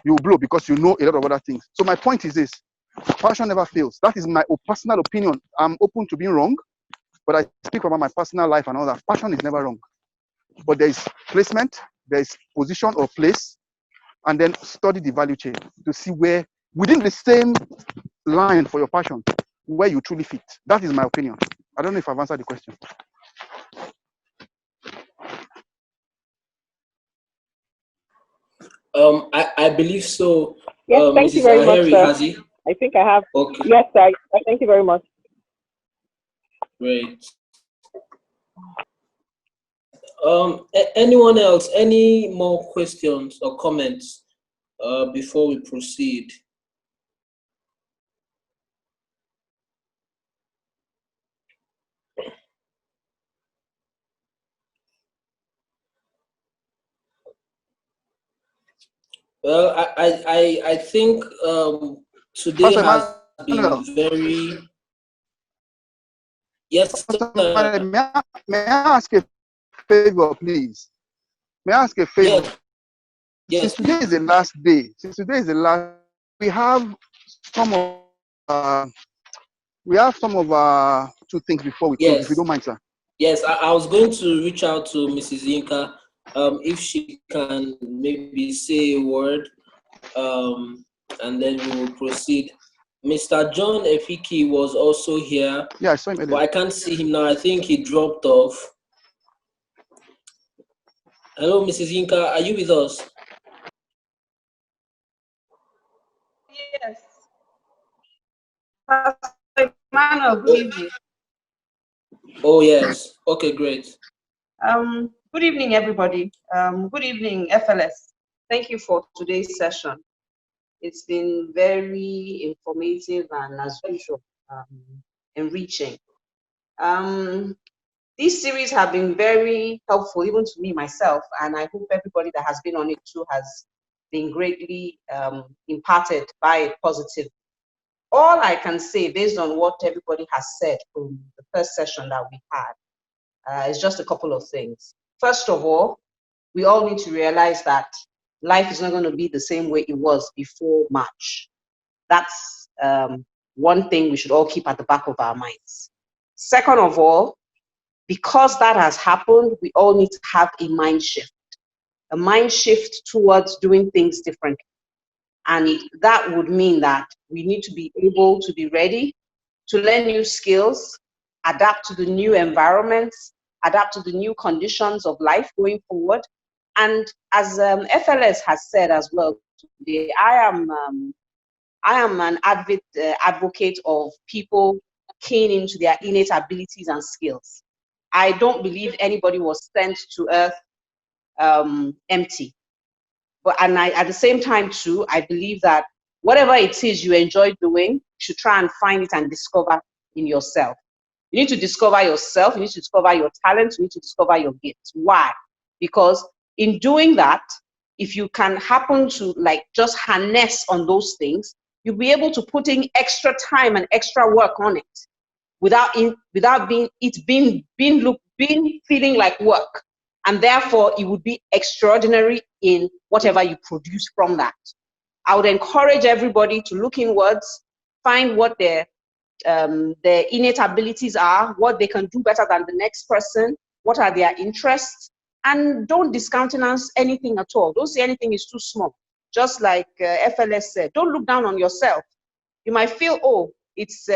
you will blow because you know a lot of other things. So my point is this: passion never fails. That is my personal opinion. I'm open to being wrong, but I speak about my personal life and all that. Passion is never wrong. But there is placement, there is position or place, and then study the value chain to see where, within the same line for your passion, where you truly fit. That is my opinion. I don't know if I've answered the question. I believe so. Yes, thank you Mrs. very much, Aheri sir. Hazi. I think I have. Okay. Yes, sir. Thank you very much. Great. Anyone else? Any more questions or comments before we proceed? Well, I think today Pastor has Emmanuel, been very. Yes, Pastor sir. Emmanuel, may I ask a favor, please? May I ask a favor? Yes, Since today is the last day, we have some of our 2 things before we close, if you don't mind, sir. Yes, I was going to reach out to Mrs. Yinka if she can maybe say a word, and then we will proceed. Mr. John Efiki was also here. Yeah, I saw him earlier. But I can't see him now. I think he dropped off. Hello, Mrs. Yinka, are you with us? Yes. Pastor Emmanuel, good evening. Oh, yes. Okay, great. Good evening, everybody. Good evening, FLS. Thank you for today's session. It's been very informative and, as usual, enriching. These series have been very helpful, even to me myself, and I hope everybody that has been on it too has been greatly imparted by it positively. All I can say, based on what everybody has said from the first session that we had, is just a couple of things. First of all, we all need to realize that life is not going to be the same way it was before March. That's one thing we should all keep at the back of our minds. Second of all, because that has happened, we all need to have a mind shift towards doing things differently. And that would mean that we need to be able to be ready to learn new skills, adapt to the new environments, adapt to the new conditions of life going forward. And as FLS has said as well today, I am an advocate of people keying into their innate abilities and skills. I don't believe anybody was sent to earth empty. And at the same time too, I believe that whatever it is you enjoy doing, you should try and find it and discover in yourself. You need to discover yourself, you need to discover your talents, you need to discover your gifts. Why? Because in doing that, if you can happen to like just harness on those things, you'll be able to put in extra time and extra work on it without feeling like work. And therefore, it would be extraordinary in whatever you produce from that. I would encourage everybody to look inwards, find what their innate abilities are, what they can do better than the next person, what are their interests, and don't discountenance anything at all. Don't say anything is too small. Just like FLS said, don't look down on yourself. You might feel, oh, it's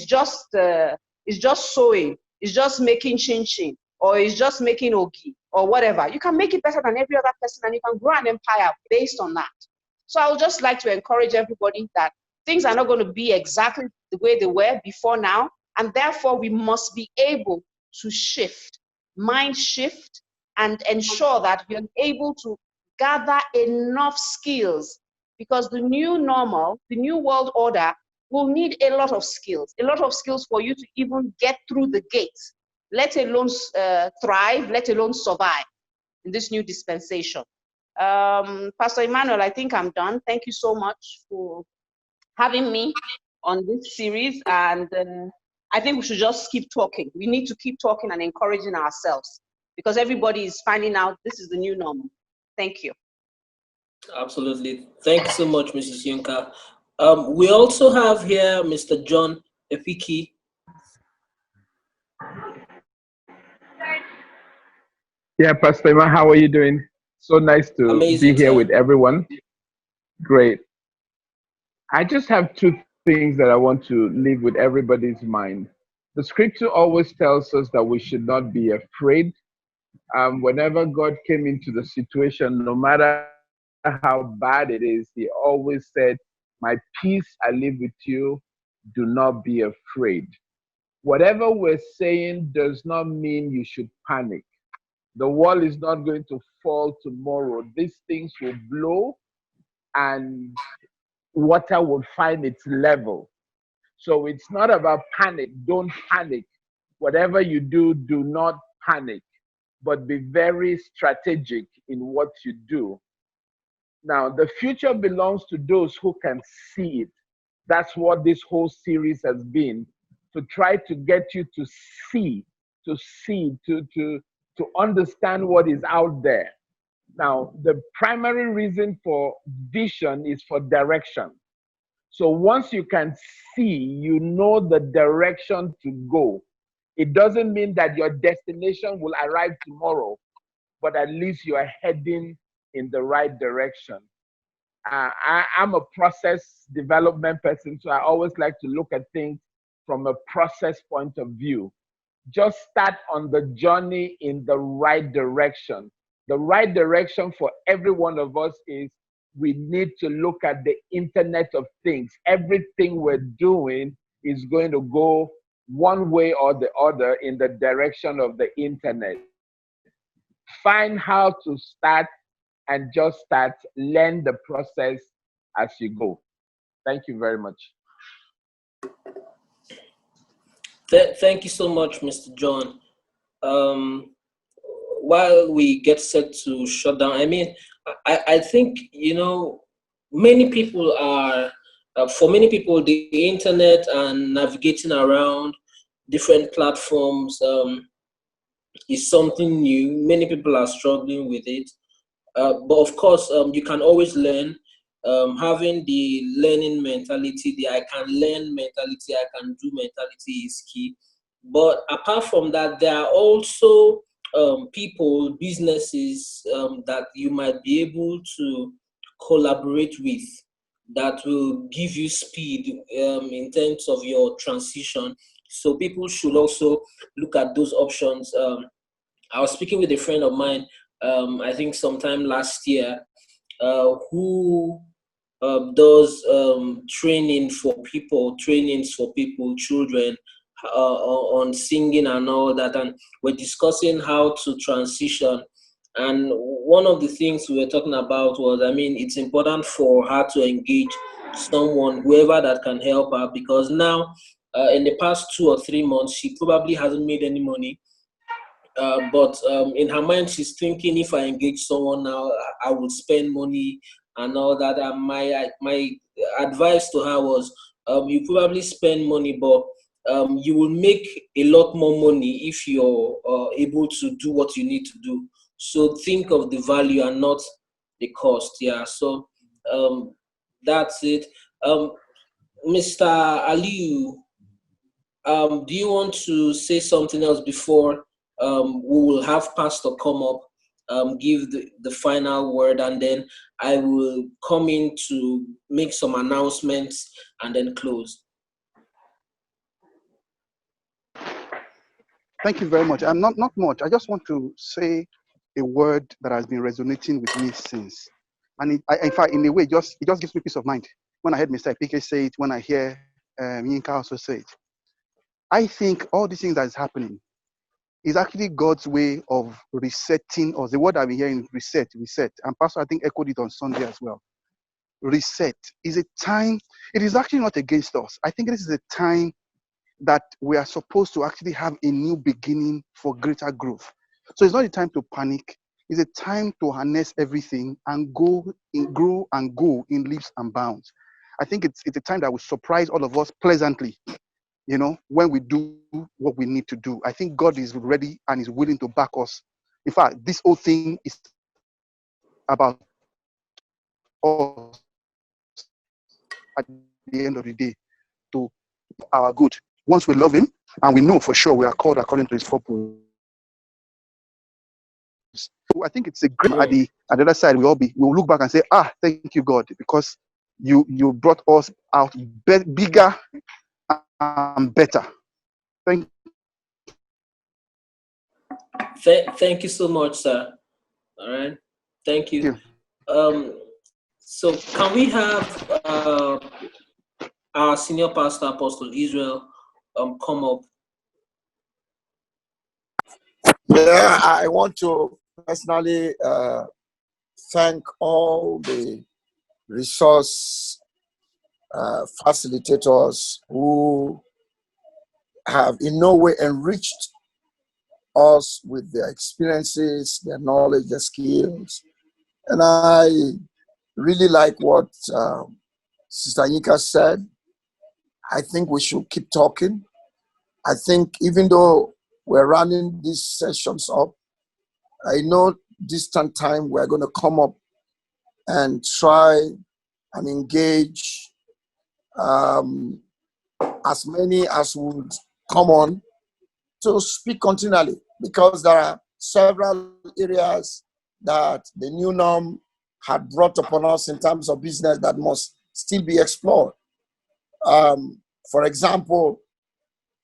just sewing, it's just making chin-chin, or it's just making ogi, or whatever. You can make it better than every other person, and you can grow an empire based on that. So I would just like to encourage everybody that things are not going to be exactly the way they were before now, and therefore we must be able to shift, mind shift, and ensure that we are able to gather enough skills, because the new normal, the new world order will need a lot of skills for you to even get through the gates, let alone thrive, let alone survive in this new dispensation. Pastor Emmanuel, I think I'm done. Thank you so much for having me on this series, and I think we should just keep talking. We need to keep talking and encouraging ourselves, because everybody is finding out this is the new normal. Thank you. Absolutely. Thank you so much, Mrs. Yunka. We also have here Mr. John Epiki. Yeah, Pastor Emma, how are you doing? So nice to Amazing, be here sir. with everyone. Great. I just have two things that I want to leave with everybody's mind. The scripture always tells us that we should not be afraid. Whenever God came into the situation, no matter how bad it is, he always said, "My peace I leave with you, do not be afraid." Whatever we're saying does not mean you should panic. The wall is not going to fall tomorrow. These things will blow and water will find its level. So it's not about panic. Don't panic. Whatever you do, do not panic, but be very strategic in what you do. Now, the future belongs to those who can see it. That's what this whole series has been, to try to get you to see, to understand what is out there. Now, the primary reason for vision is for direction. So once you can see, you know the direction to go. It doesn't mean that your destination will arrive tomorrow, but at least you are heading in the right direction. I'm a process development person, so I always like to look at things from a process point of view. Just start on the journey in the right direction. The right direction for every one of us is we need to look at the Internet of Things. Everything we're doing is going to go one way or the other in the direction of the Internet. Find how to start and just start, learn the process as you go. Thank you very much. Thank you so much, Mr. John. while we get set to shut down, I mean, I think, you know, many people are, for many people, the internet and navigating around different platforms is something new. Many people are struggling with it. But of course, you can always learn. Having the learning mentality, the I can learn mentality, I can do mentality is key. But apart from that, there are also people, businesses that you might be able to collaborate with that will give you speed in terms of your transition. So people should also look at those options. I was speaking with a friend of mine, I think sometime last year, who does trainings for people, children, on singing and all that. And we're discussing how to transition. And one of the things we were talking about was, I mean, it's important for her to engage someone, whoever that can help her, because now, in the past 2 or 3 months, she probably hasn't made any money. But in her mind, she's thinking, if I engage someone now, I will spend money and all that. And my advice to her was, you probably spend money, but you will make a lot more money if you're able to do what you need to do. So think of the value and not the cost. Yeah. So that's it. Mr. Aliu, do you want to say something else before we will have Pastor come up, give the final word, and then I will come in to make some announcements and then close. Thank you very much. Not much. I just want to say a word that has been resonating with me since. And in fact, in a way, it just gives me peace of mind. When I heard Mr. Ipike say it, when I hear Yinka also say it. I think all these things that is happening is actually God's way of resetting us. The word I've been hearing, reset. And Pastor, I think, echoed it on Sunday as well. Reset is a time, it is actually not against us. I think this is a time that we are supposed to actually have a new beginning for greater growth. So it's not a time to panic. It's a time to harness everything and grow and go in leaps and bounds. I think it's a time that will surprise all of us pleasantly, you know, when we do what we need to do. I think God is ready and is willing to back us. In fact, this whole thing is about us at the end of the day to our good. Once we love him and we know for sure we are called according to his purpose. I think it's a great at the other side. We'll look back and say, thank you, God, because you brought us out bigger and better. Thank you so much, sir. All right, thank you. So can we have our senior pastor, Apostle Israel, come up? Yeah, I want to personally thank all the resource facilitators who have in no way enriched us with their experiences, their knowledge, their skills. And I really like what Sister Yinka said. I think we should keep talking. I think even though we're running these sessions up, I know distant time we're going to come up and try and engage as many as would come on to speak continually, because there are several areas that the new norm had brought upon us in terms of business that must still be explored. For example,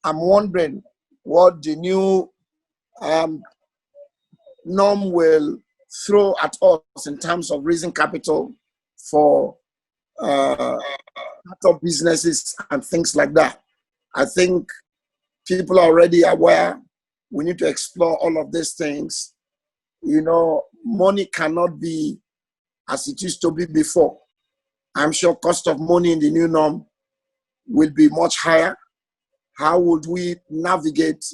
I'm wondering what the new norm will throw at us in terms of raising capital for startup businesses and things like that. I think people are already aware. We need to explore all of these things. You know, money cannot be as it used to be before. I'm sure cost of money in the new norm will be much higher. How would we navigate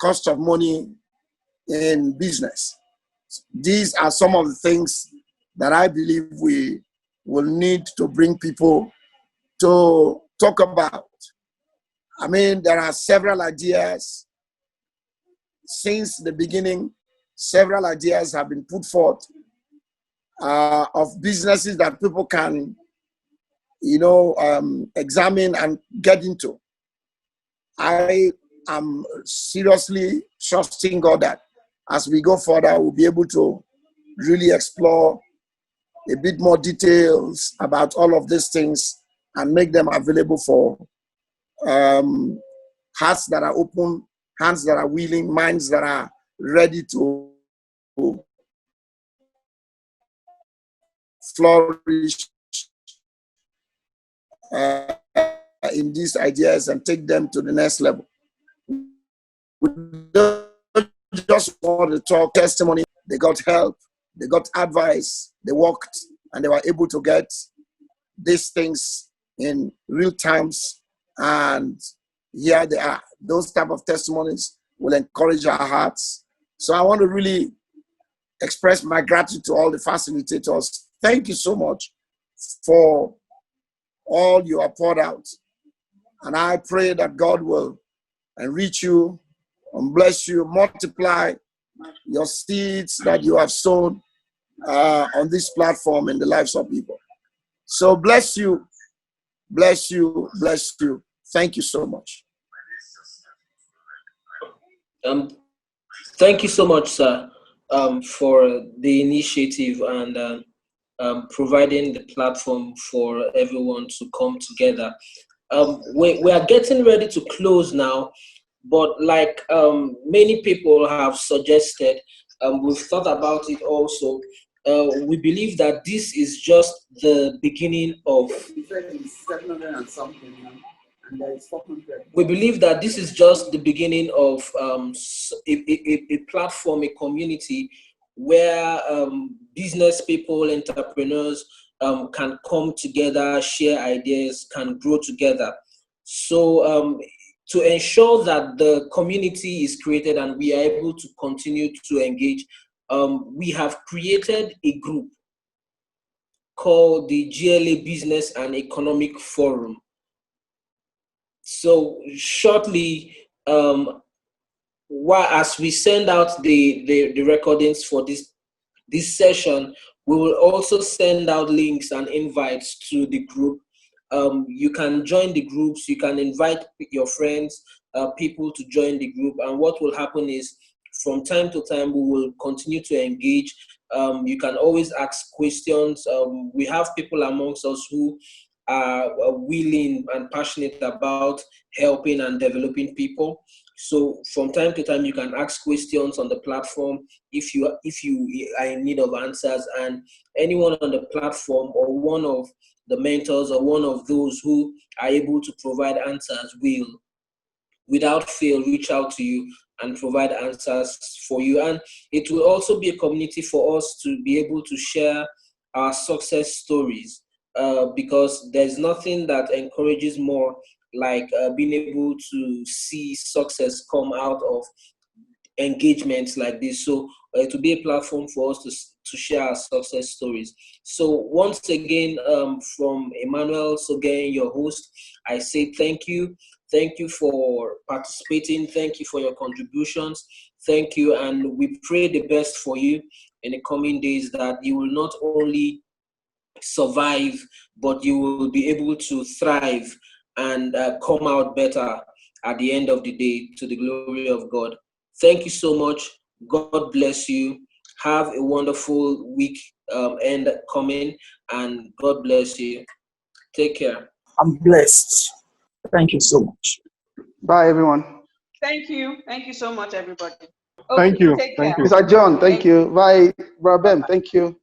cost of money in business. These are some of the things that I believe we will need to bring people to talk about. I mean, there are several ideas since the beginning. Several ideas have been put forth of businesses that people can, examine and get into. I am seriously trusting God that as we go further, we'll be able to really explore a bit more details about all of these things and make them available for hearts that are open, hands that are willing, minds that are ready to flourish in these ideas and take them to the next level. We don't just want to talk testimony. They got help, they got advice, they worked, and they were able to get these things in real times. And here they are. Those type of testimonies will encourage our hearts. So I want to really express my gratitude to all the facilitators. Thank you so much for all you have poured out. And I pray that God will enrich you and bless you, multiply your seeds that you have sown on this platform in the lives of people. So bless you, bless you, bless you. Thank you so much. Thank you so much, sir, for the initiative and providing the platform for everyone to come together. We are getting ready to close now, but like many people have suggested, we've thought about it also. We believe that this is just the beginning of. We believe that this is just the beginning of a platform, a community where business people, entrepreneurs can come together, share ideas, can grow together. So to ensure that the community is created and we are able to continue to engage, we have created a group called the GLA Business and Economic Forum. So shortly, as we send out the recordings for this session, we will also send out links and invites to the group. You can join the groups, you can invite your friends, people to join the group, and what will happen is from time to time we will continue to engage. You can always ask questions. We have people amongst us who are willing and passionate about helping and developing people. So from time to time, you can ask questions on the platform if you are in need of answers, and anyone on the platform or one of the mentors or one of those who are able to provide answers will, without fail, reach out to you and provide answers for you. And it will also be a community for us to be able to share our success stories. Because there's nothing that encourages more like being able to see success come out of engagements like this. So it will be a platform for us to share our success stories. So once again, from Emmanuel Sogen, your host, I say thank you. Thank you for participating. Thank you for your contributions. Thank you. And we pray the best for you in the coming days, that you will not only survive, but you will be able to thrive and come out better at the end of the day, to the glory of God. Thank you so much. God bless you. Have a wonderful week end coming, and God bless you. Take care. I'm blessed. Thank you so much. Bye, everyone. Thank you. Thank you so much, everybody. Thank you. Take Thank care. you. Mr. John, thank you. Bye, Rabem, thank you.